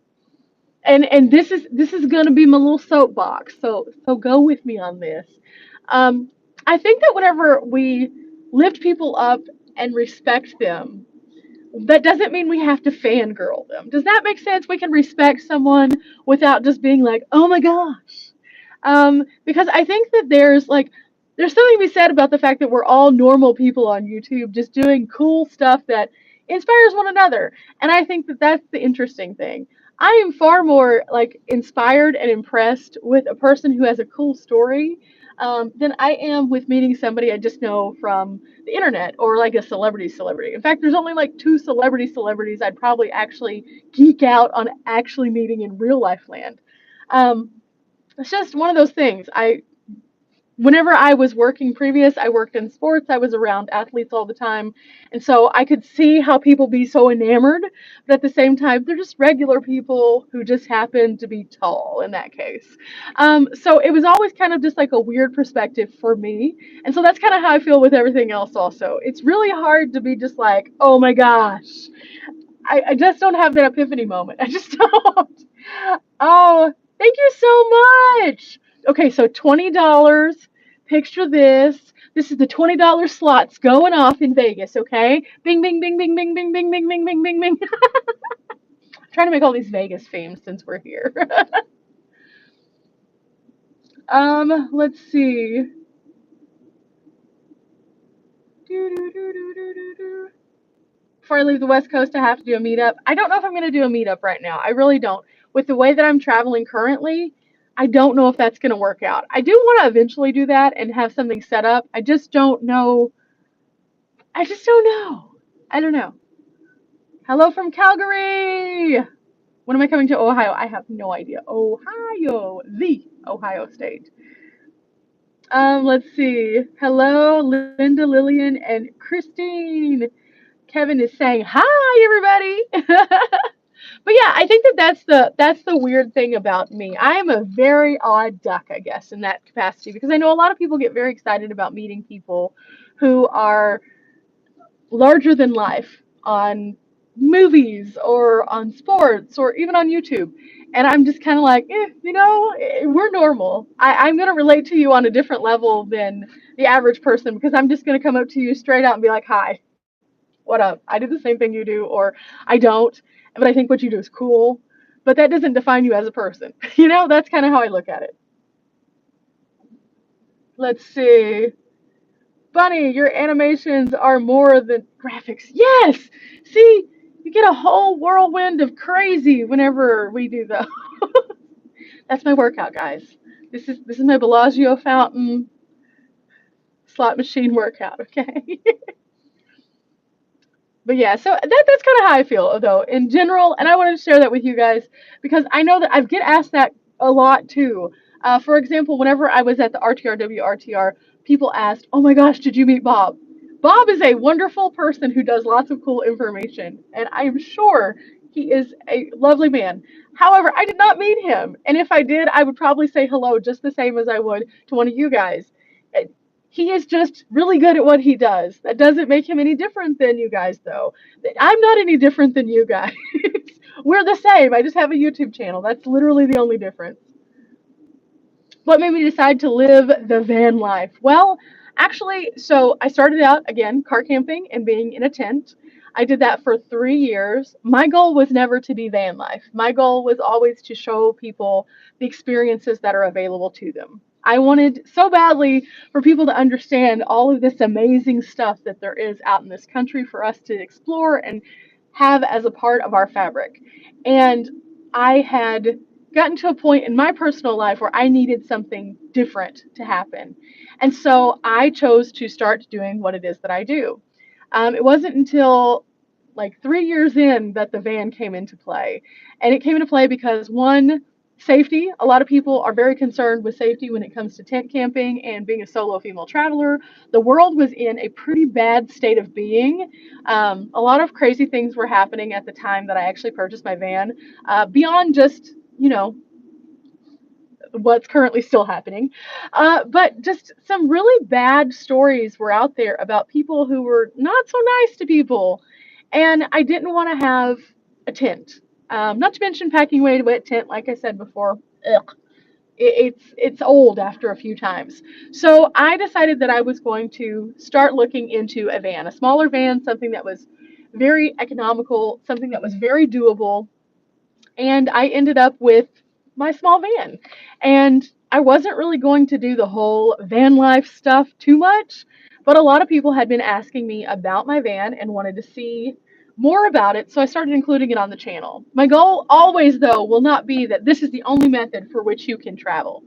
and this is gonna be my little soapbox. So go with me on this. I think that whenever we lift people up and respect them, that doesn't mean we have to fangirl them. Does that make sense? We can respect someone without just being like, oh my gosh. Because I think that there's something to be said about the fact that we're all normal people on YouTube just doing cool stuff that inspires one another. And I think that that's the interesting thing. I am far more like inspired and impressed with a person who has a cool story than I am with meeting somebody I just know from the internet or like a celebrity. In fact, there's only like two celebrities I'd probably actually geek out on actually meeting in real life land. Um, it's just one of those things. Whenever I was working previous, I worked in sports. I was around athletes all the time. And so I could see how people be so enamored, but at the same time, they're just regular people who just happen to be tall in that case. So it was always kind of just like a weird perspective for me. And so that's kind of how I feel with everything else also. It's really hard to be just like, oh my gosh. I just don't have that epiphany moment. I just don't. Oh, thank you so much. Okay, so $20. Picture this. This is the $20 slots going off in Vegas, okay? Bing, bing, bing, bing, bing, bing, bing, bing, bing, bing, bing, bing. I'm trying to make all these Vegas themes since we're here. Let's see. Before I leave the West Coast, I have to do a meetup. I don't know if I'm going to do a meetup right now. I really don't. With the way that I'm traveling currently, I don't know if that's going to work out. I do want to eventually do that and have something set up. I just don't know. I just don't know. I don't know. Hello from Calgary. When am I coming to Ohio? I have no idea. Ohio, the Ohio state. Let's see. Hello, Linda, Lillian, and Christine. Kevin is saying hi, everybody. But yeah, I think that that's the weird thing about me. I am a very odd duck, I guess, in that capacity because I know a lot of people get very excited about meeting people who are larger than life on movies or on sports or even on YouTube. And I'm just kind of like, we're normal. I'm going to relate to you on a different level than the average person because I'm just going to come up to you straight out and be like, hi, what up? I do the same thing you do, or I don't, but I think what you do is cool. But that doesn't define you as a person. That's kind of how I look at it. Let's see. Bunny, your animations are more than graphics. Yes! See, you get a whole whirlwind of crazy whenever we do those. That's my workout, guys. This is my Bellagio fountain slot machine workout, okay? But yeah, so that's kind of how I feel though in general, and I wanted to share that with you guys because I know that I get asked that a lot too. For example, whenever I was at the RTR, people asked, "Oh my gosh, did you meet Bob?" Bob is a wonderful person who does lots of cool information, and I am sure he is a lovely man. However, I did not meet him, and if I did, I would probably say hello just the same as I would to one of you guys. He is just really good at what he does. That doesn't make him any different than you guys, though. I'm not any different than you guys. We're the same. I just have a YouTube channel. That's literally the only difference. What made me decide to live the van life? Well, actually, so I started out again car camping and being in a tent. I did that for 3 years. My goal was never to be van life. My goal was always to show people the experiences that are available to them. I wanted so badly for people to understand all of this amazing stuff that there is out in this country for us to explore and have as a part of our fabric. And I had gotten to a point in my personal life where I needed something different to happen. And so I chose to start doing what it is that I do. It wasn't until like 3 years in that the van came into play. And it came into play because one, safety. A lot of people are very concerned with safety when it comes to tent camping and being a solo female traveler. The world was in a pretty bad state of being. A lot of crazy things were happening at the time that I actually purchased my van, beyond just, what's currently still happening. But just some really bad stories were out there about people who were not so nice to people. And I didn't want to have a tent. Not to mention packing away a wet tent, like I said before. Ugh. It's old after a few times. So I decided that I was going to start looking into a van, a smaller van, something that was very economical, something that was very doable, and I ended up with my small van. And I wasn't really going to do the whole van life stuff too much, but a lot of people had been asking me about my van and wanted to see more about it, so I started including it on the channel. My goal always, though, will not be that this is the only method for which you can travel.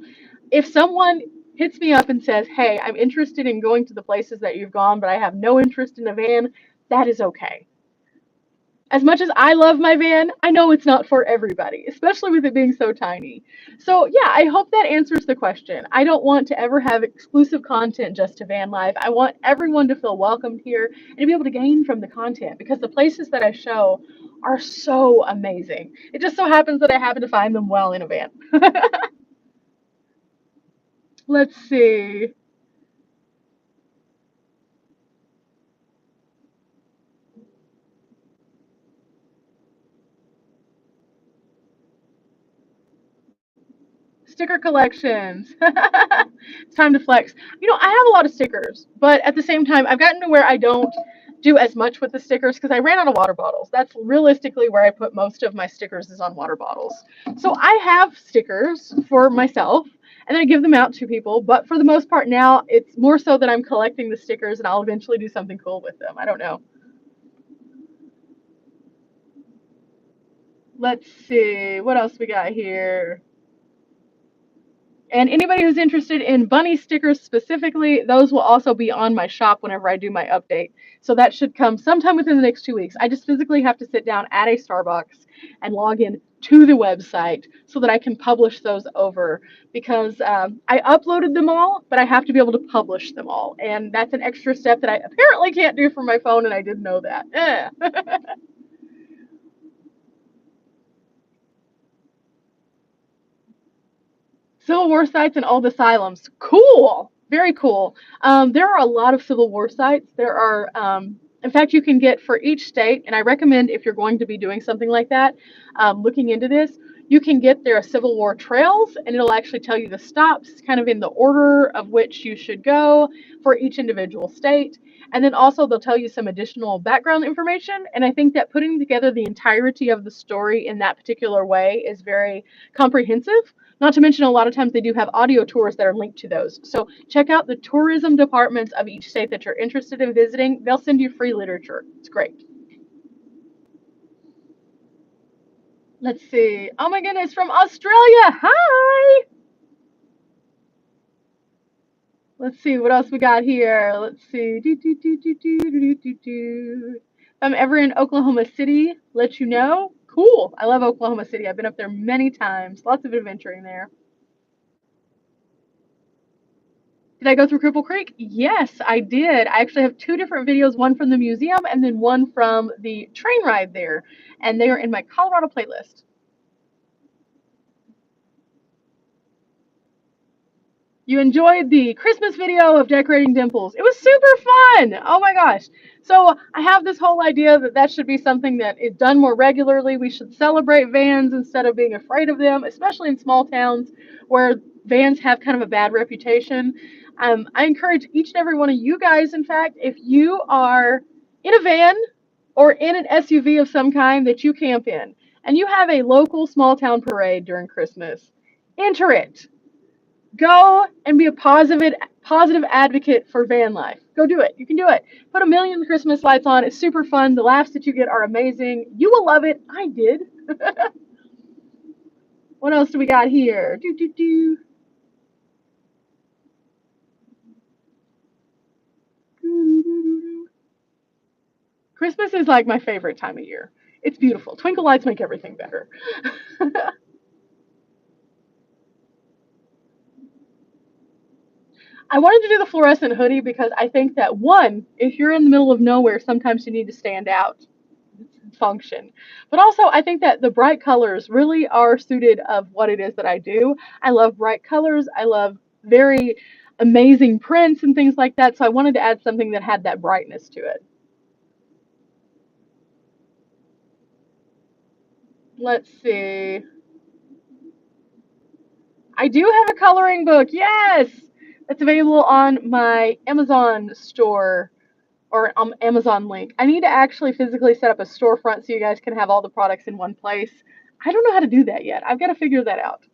If someone hits me up and says, "Hey, I'm interested in going to the places that you've gone, but I have no interest in a van," that is okay. As much as I love my van, I know it's not for everybody, especially with it being so tiny. So, yeah, I hope that answers the question. I don't want to ever have exclusive content just to van life. I want everyone to feel welcomed here and to be able to gain from the content because the places that I show are so amazing. It just so happens that I happen to find them well in a van. Let's see. Sticker collections. It's time to flex. I have a lot of stickers, but at the same time, I've gotten to where I don't do as much with the stickers because I ran out of water bottles. That's realistically where I put most of my stickers is on water bottles. So I have stickers for myself and then I give them out to people, but for the most part now, it's more so that I'm collecting the stickers and I'll eventually do something cool with them. I don't know. Let's see. What else we got here? And anybody who's interested in bunny stickers specifically, those will also be on my shop whenever I do my update. So that should come sometime within the next 2 weeks. I just physically have to sit down at a Starbucks and log in to the website so that I can publish those over because I uploaded them all, but I have to be able to publish them all. And that's an extra step that I apparently can't do from my phone, and I didn't know that. Civil War sites and old asylums. Cool. Very cool. There are a lot of Civil War sites. There are, in fact, you can get for each state, and I recommend if you're going to be doing something like that, looking into this, you can get their Civil War trails, and it'll actually tell you the stops kind of in the order of which you should go for each individual state. And then also they'll tell you some additional background information. And I think that putting together the entirety of the story in that particular way is very comprehensive. Not to mention, a lot of times they do have audio tours that are linked to those. So check out the tourism departments of each state that you're interested in visiting. They'll send you free literature. It's great. Let's see. Oh my goodness, from Australia. Hi. Let's see what else we got here. Let's see. If I'm ever in Oklahoma City, let you know. Cool. I love Oklahoma City. I've been up there many times. Lots of adventuring there. Did I go through Cripple Creek? Yes, I did. I actually have two different videos, one from the museum and then one from the train ride there. And they are in my Colorado playlist. You enjoyed the Christmas video of decorating dimples. It was super fun. Oh my gosh. So I have this whole idea that that should be something that is done more regularly. We should celebrate vans instead of being afraid of them, especially in small towns where vans have kind of a bad reputation. I encourage each and every one of you guys, in fact, if you are in a van or in an SUV of some kind that you camp in, and you have a local small town parade during Christmas, enter it. Go and be a positive advocate for van life. Go do it. You can do it. Put a million Christmas lights on. It's super fun. The laughs that you get are amazing. You will love it. I did. What else do we got here? Christmas is like my favorite time of year. It's beautiful. Twinkle lights make everything better. I wanted to do the fluorescent hoodie because I think that, one, if you're in the middle of nowhere, sometimes you need to stand out, function. But also, I think that the bright colors really are suited of what it is that I do. I love bright colors. I love very amazing prints and things like that. So I wanted to add something that had that brightness to it. Let's see. I do have a coloring book. Yes. It's available on my Amazon store or Amazon link. I need to actually physically set up a storefront so you guys can have all the products in one place. I don't know how to do that yet. I've got to figure that out.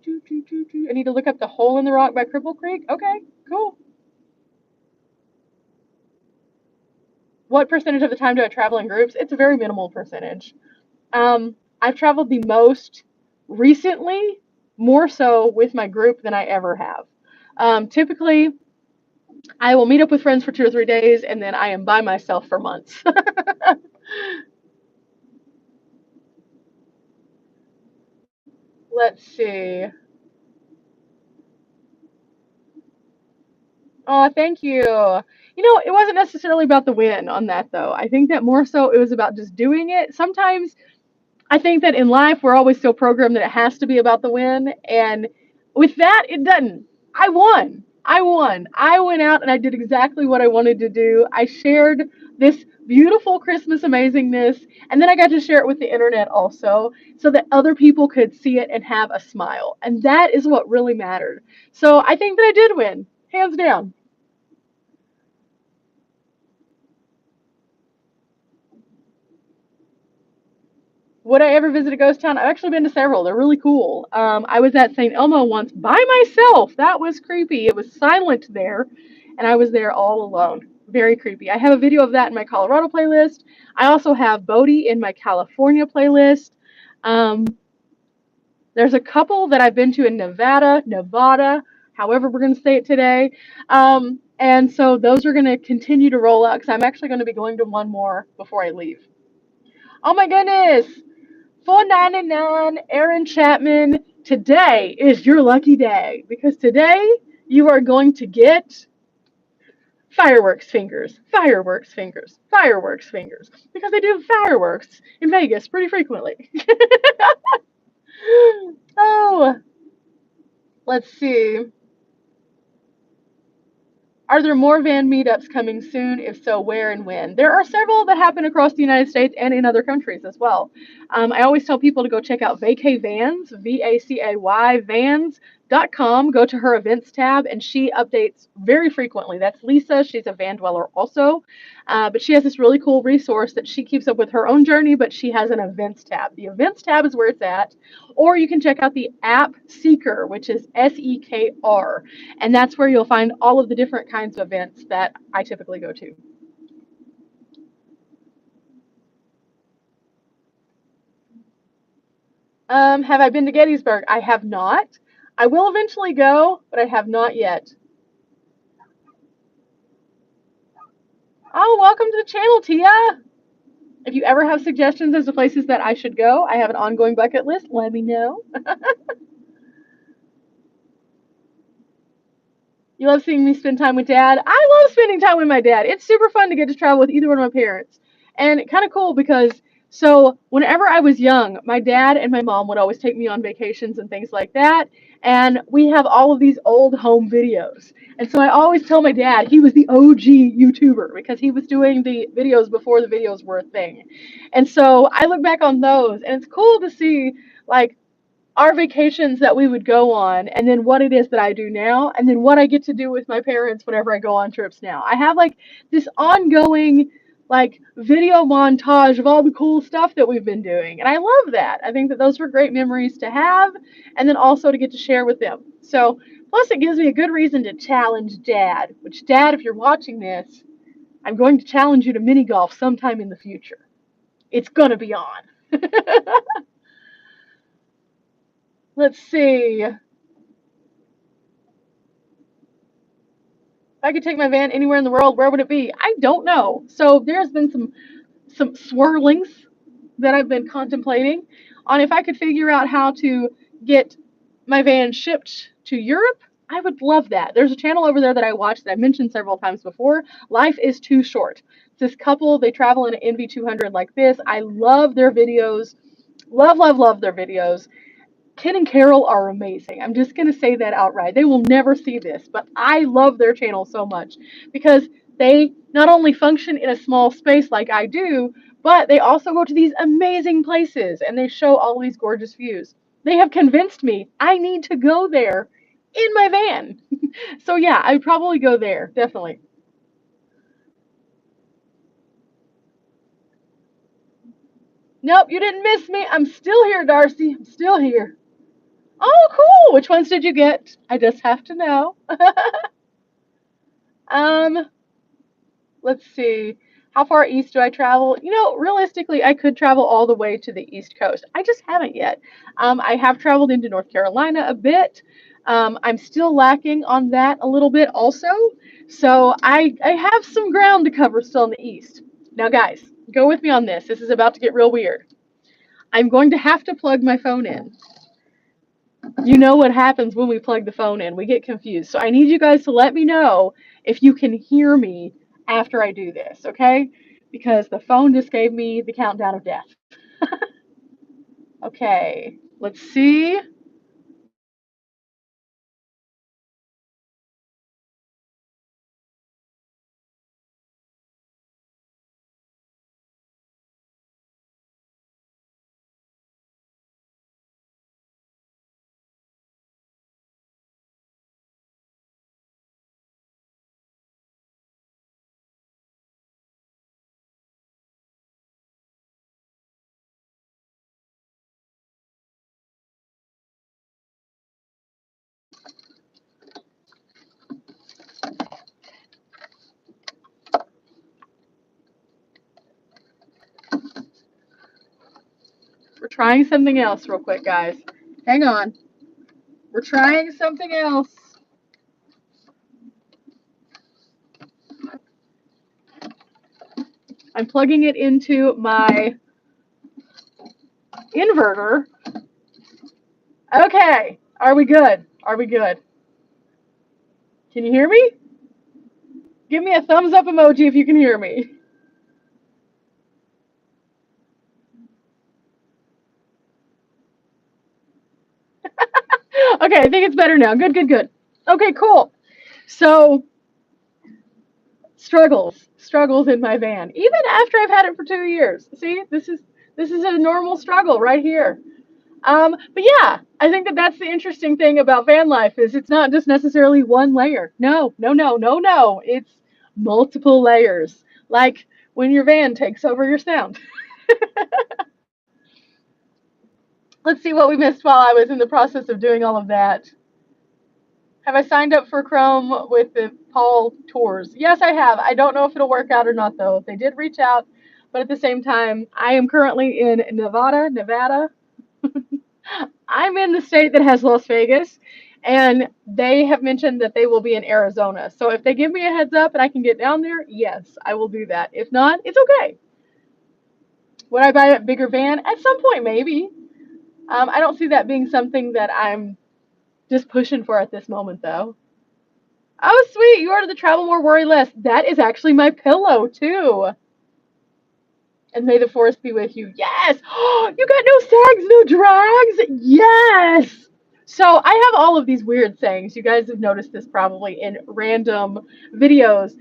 I need to look up The Hole in the Rock by Cripple Creek. Okay, cool. What percentage of the time do I travel in groups? It's a very minimal percentage. I've traveled the most recently, more so with my group than I ever have. Typically, I will meet up with friends for 2 or 3 days, and then I am by myself for months. Let's see. Oh, thank you. You know, it wasn't necessarily about the win on that, though. I think that more so it was about just doing it. Sometimes I think that in life we're always so programmed that it has to be about the win, and with that, it doesn't. I won. I won. I went out and I did exactly what I wanted to do. I shared this beautiful Christmas amazingness, and then I got to share it with the internet also, so that other people could see it and have a smile. And that is what really mattered. So I think that I did win, hands down. Would I ever visit a ghost town? I've actually been to several. They're really cool. I was at St. Elmo once by myself. That was creepy. It was silent there, and I was there all alone. Very creepy. I have a video of that in my Colorado playlist. I also have Bodie in my California playlist. Um, there's a couple that I've been to in Nevada, however we're going to say it today. And so those are going to continue to roll out because I'm actually going to be going to one more before I leave. Oh my goodness! 499, Aaron Chapman. Today is your lucky day because today you are going to get fireworks fingers, fireworks fingers, fireworks fingers because they do fireworks in Vegas pretty frequently. Oh, let's see. Are there more van meetups coming soon? If so, where and when? There are several that happen across the United States and in other countries as well. I always tell people to go check out Vacay Vans, VACAY Vans.com. Go to her events tab, and she updates very frequently. That's Lisa. She's a van dweller also. But she has this really cool resource that she keeps up with her own journey, but she has an events tab. The events tab is where it's at. Or you can check out the app Seeker, which is SEKR. And that's where you'll find all of the different kinds of events that I typically go to. Have I been to Gettysburg? I have not. I will eventually go, but I have not yet. Oh, welcome to the channel, Tia. If you ever have suggestions as to places that I should go, I have an ongoing bucket list. Let me know. You love seeing me spend time with dad. I love spending time with my dad. It's super fun to get to travel with either one of my parents. And kind of cool because so whenever I was young, my dad and my mom would always take me on vacations and things like that. And we have all of these old home videos. And so I always tell my dad he was the OG YouTuber because he was doing the videos before the videos were a thing. And so I look back on those and it's cool to see like our vacations that we would go on and then what it is that I do now and then what I get to do with my parents whenever I go on trips now. I have like this ongoing like video montage of all the cool stuff that we've been doing. And I love that. I think that those were great memories to have and then also to get to share with them. So plus it gives me a good reason to challenge dad, which dad, if you're watching this, I'm going to challenge you to mini golf sometime in the future. It's gonna be on. Let's see. If I could take my van anywhere in the world, where would it be? I don't know. So there's been some swirlings that I've been contemplating on if I could figure out how to get my van shipped to Europe. I would love that. There's a channel over there that I watch that I mentioned several times before. Life is Too Short. It's this couple, they travel in an NV200 like this. I love their videos. Love, love, love their videos. Ken and Carol are amazing. I'm just going to say that outright. They will never see this, but I love their channel so much because they not only function in a small space like I do, but they also go to these amazing places and they show all these gorgeous views. They have convinced me I need to go there in my van. So yeah, I'd probably go there, definitely. Nope, you didn't miss me. I'm still here, Darcy. I'm still here. Oh, cool. Which ones did you get? I just have to know. um, let's see. How far east do I travel? You know, realistically, I could travel all the way to the East Coast. I just haven't yet. I have traveled into North Carolina a bit. I'm still lacking on that a little bit also. So I have some ground to cover still in the East. Now, guys, go with me on this. This is about to get real weird. I'm going to have to plug my phone in. You know what happens when we plug the phone in. We get confused. So I need you guys to let me know if you can hear me after I do this, okay? Because the phone just gave me the countdown of death. Okay, let's see. We're trying something else real quick, guys. Hang on. We're trying something else. I'm plugging it into my inverter. Okay, are we good? Are we good? Can you hear me? Give me a thumbs up emoji if you can hear me. Okay, I think it's better now. Good, good, good. Okay, cool. So struggles in my van, even after I've had it for 2 years. See, this is a normal struggle right here. But yeah, I think that that's the interesting thing about van life is it's not just necessarily one layer. No, no, no, no, no. It's multiple layers. Like when your van takes over your sound. Let's see what we missed while I was in the process of doing all of that. Have I signed up for Chrome with the Paul tours? Yes, I have. I don't know if it'll work out or not, though. They did reach out, but at the same time, I am currently in Nevada. I'm in the state that has Las Vegas, and they have mentioned that they will be in Arizona. So if they give me a heads up and I can get down there, yes, I will do that. If not, it's okay. Would I buy a bigger van? At some point, maybe. I don't see that being something that I'm just pushing for at this moment, though. Oh, sweet. You ordered the Travel More, Worry Less. That is actually my pillow, too. And may the force be with you. Yes. You got no sags, no drags. Yes. So I have all of these weird sayings. You guys have noticed this probably in random videos.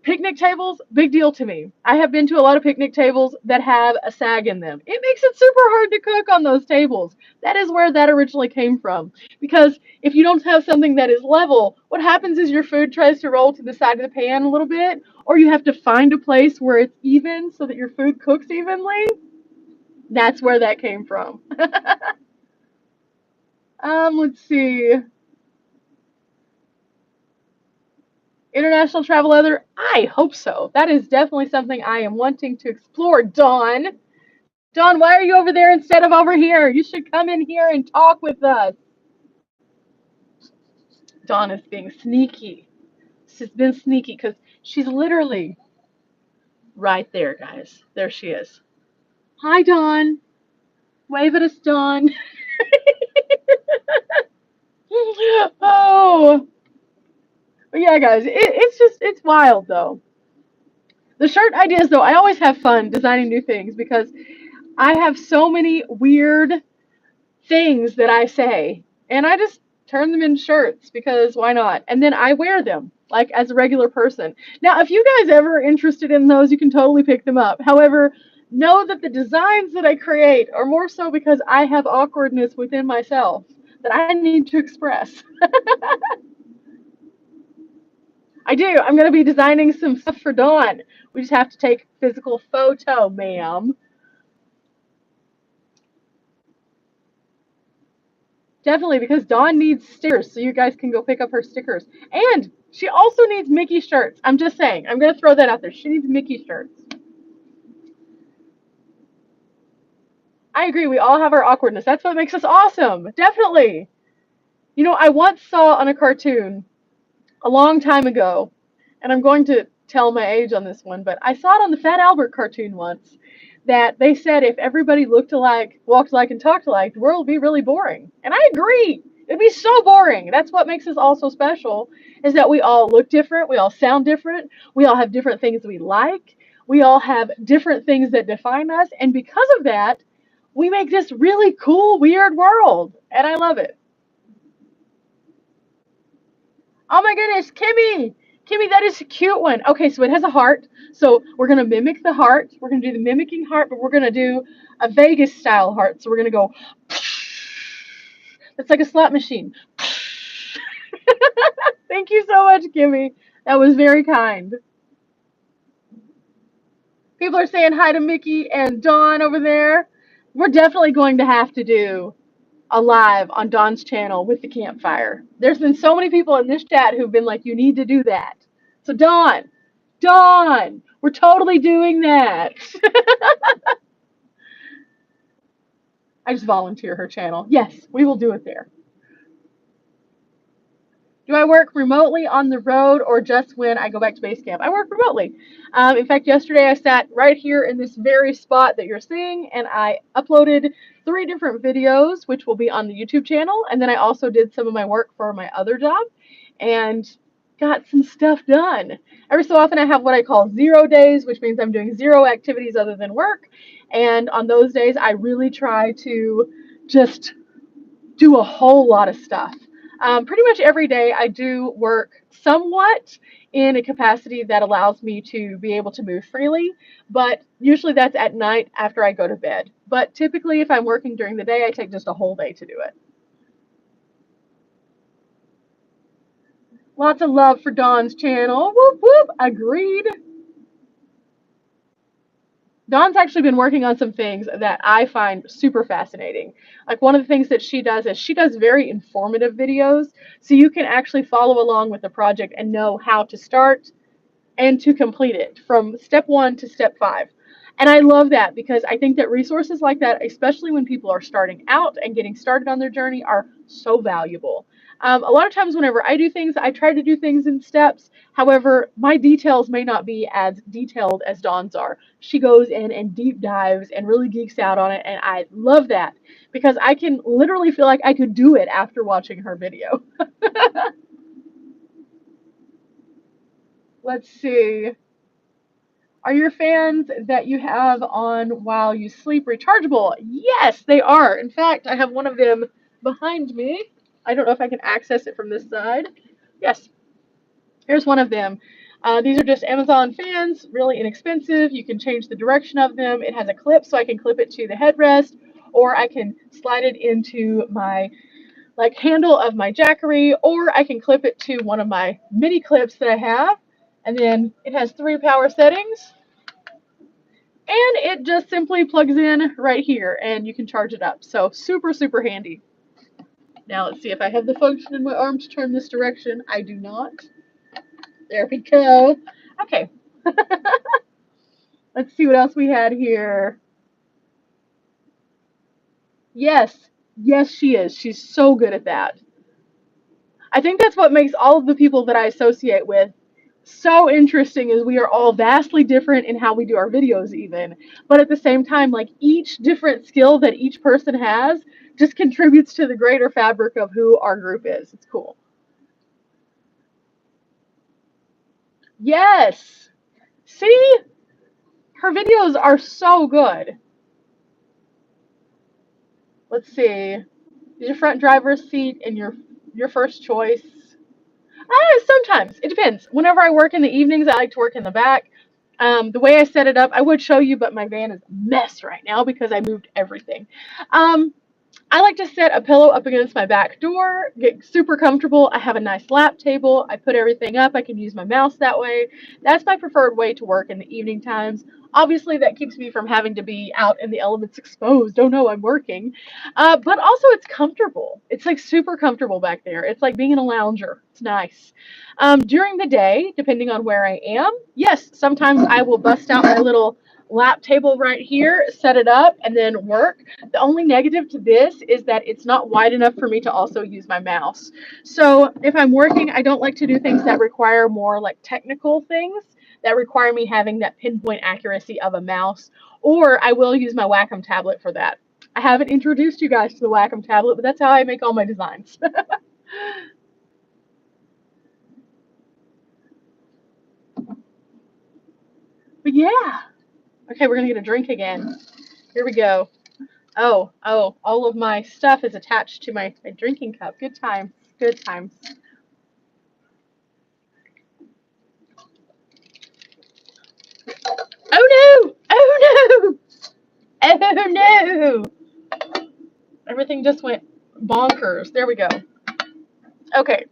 Picnic tables, big deal to me. I have been to a lot of picnic tables that have a sag in them. It makes it super hard to cook on those tables. That is where that originally came from. Because if you don't have something that is level, what happens is your food tries to roll to the side of the pan a little bit, or you have to find a place where it's even so that your food cooks evenly. That's where that came from. Let's see. International travel other? I hope so. That is definitely something I am wanting to explore, Dawn. Dawn, why are you over there instead of over here? You should come in here and talk with us. Dawn is being sneaky. She's been sneaky because she's literally right there, guys. There she is. Hi, Dawn. Wave at us, Dawn. Oh, but yeah, guys, it's wild though. The shirt ideas though, I always have fun designing new things because I have so many weird things that I say, and I just turn them into shirts because why not? And then I wear them like as a regular person. Now, if you guys ever are interested in those, you can totally pick them up. However, know that the designs that I create are more so because I have awkwardness within myself that I need to express. I do. I'm going to be designing some stuff for Dawn. We just have to take a physical photo, ma'am. Definitely, because Dawn needs stickers, so you guys can go pick up her stickers. And she also needs Mickey shirts. I'm just saying. I'm going to throw that out there. She needs Mickey shirts. I agree. We all have our awkwardness. That's what makes us awesome. Definitely. You know, I once saw on a cartoon a long time ago, and I'm going to tell my age on this one, but I saw it on the Fat Albert cartoon once, that they said if everybody looked alike, walked alike, and talked alike, the world would be really boring. And I agree. It'd be so boring. That's what makes us all so special, is that we all look different, we all sound different, we all have different things we like, we all have different things that define us, and because of that, we make this really cool, weird world. And I love it. Oh my goodness, Kimmy! Kimmy, that is a cute one. Okay, so it has a heart. So we're going to mimic the heart. We're going to do the mimicking heart, but we're going to do a Vegas style heart. So we're going to go. It's like a slot machine. Thank you so much, Kimmy. That was very kind. People are saying hi to Mickey and Dawn over there. We're definitely going to have to do a live on Dawn's channel with the campfire. There's been so many people in this chat who've been like, you need to do that. So Dawn, we're totally doing that. I just volunteer her channel. Yes, we will do it there. Do I work remotely on the road or just when I go back to base camp? I work remotely. In fact, yesterday I sat right here in this very spot that you're seeing, and I uploaded 3 different videos, which will be on the YouTube channel. And then I also did some of my work for my other job and got some stuff done. Every so often I have what I call 0 days, which means I'm doing 0 activities other than work. And on those days, I really try to just do a whole lot of stuff. Pretty much every day I do work somewhat, in a capacity that allows me to be able to move freely, but usually that's at night after I go to bed. But typically, if I'm working during the day, I take just a whole day to do it. Lots of love for Dawn's channel. Whoop, whoop. Agreed. Dawn's actually been working on some things that I find super fascinating. Like one of the things that she does is she does very informative videos, so you can actually follow along with the project and know how to start and to complete it from step 1 to step 5. And I love that because I think that resources like that, especially when people are starting out and getting started on their journey, are so valuable. A lot of times, whenever I do things, I try to do things in steps. However, my details may not be as detailed as Dawn's are. She goes in and deep dives and really geeks out on it, and I love that because I can literally feel like I could do it after watching her video. Let's see. Are your fans that you have on while you sleep rechargeable? Yes, they are. In fact, I have one of them behind me. I don't know if I can access it from this side. Yes, here's one of them. These are just Amazon fans, really inexpensive. You can change the direction of them. It has a clip, so I can clip it to the headrest, or I can slide it into my handle of my Jackery, or I can clip it to one of my mini clips that I have. And then it has 3 power settings. And it just simply plugs in right here and you can charge it up. So super, super handy. Now let's see if I have the function in my arm to turn this direction. I do not. There we go. Okay. Let's see what else we had here. Yes. Yes, she is. She's so good at that. I think that's what makes all of the people that I associate with so interesting is we are all vastly different in how we do our videos even, but at the same time, like each different skill that each person has just contributes to the greater fabric of who our group is. It's cool. Yes. See? Her videos are so good. Let's see. Is your front driver's seat in your first choice? Sometimes. It depends. Whenever I work in the evenings, I like to work in the back. The way I set it up, I would show you, but my van is a mess right now because I moved everything. I like to set a pillow up against my back door, get super comfortable. I have a nice lap table. I put everything up. I can use my mouse that way. That's my preferred way to work in the evening times. Obviously, that keeps me from having to be out in the elements exposed. Oh no, I'm working. But also, it's comfortable. It's like super comfortable back there. It's like being in a lounger. It's nice. During the day, depending on where I am, yes, sometimes I will bust out my little lap table right here, set it up, and then work. The only negative to this is that it's not wide enough for me to also use my mouse. So if I'm working, I don't like to do things that require more like technical things that require me having that pinpoint accuracy of a mouse, or I will use my Wacom tablet for that. I haven't introduced you guys to the Wacom tablet, but that's how I make all my designs. But yeah. Okay, we're gonna get a drink again. Here we go. Oh, all of my stuff is attached to my drinking cup. Good times, good times. Oh no! Oh no! Oh no! Everything just went bonkers. There we go. Okay.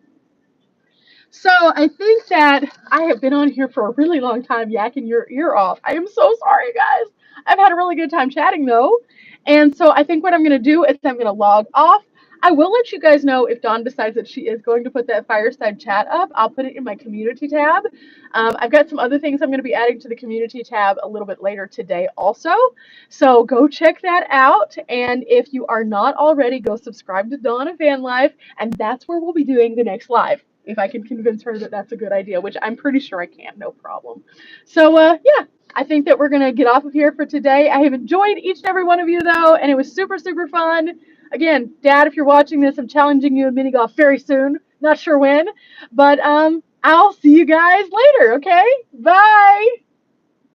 So I think that I have been on here for a really long time yakking your ear off. I am so sorry, guys. I've had a really good time chatting, though. And so I think what I'm going to do is I'm going to log off. I will let you guys know if Dawn decides that she is going to put that fireside chat up. I'll put it in my community tab. I've got some other things I'm going to be adding to the community tab a little bit later today also. So go check that out. And if you are not already, go subscribe to Dawn of Van Life. And that's where we'll be doing the next live. If I can convince her that that's a good idea, which I'm pretty sure I can, no problem. So, yeah, I think that we're going to get off of here for today. I have enjoyed each and every one of you, though, and it was super, super fun. Again, Dad, if you're watching this, I'm challenging you in mini golf very soon. Not sure when, but I'll see you guys later, okay? Bye!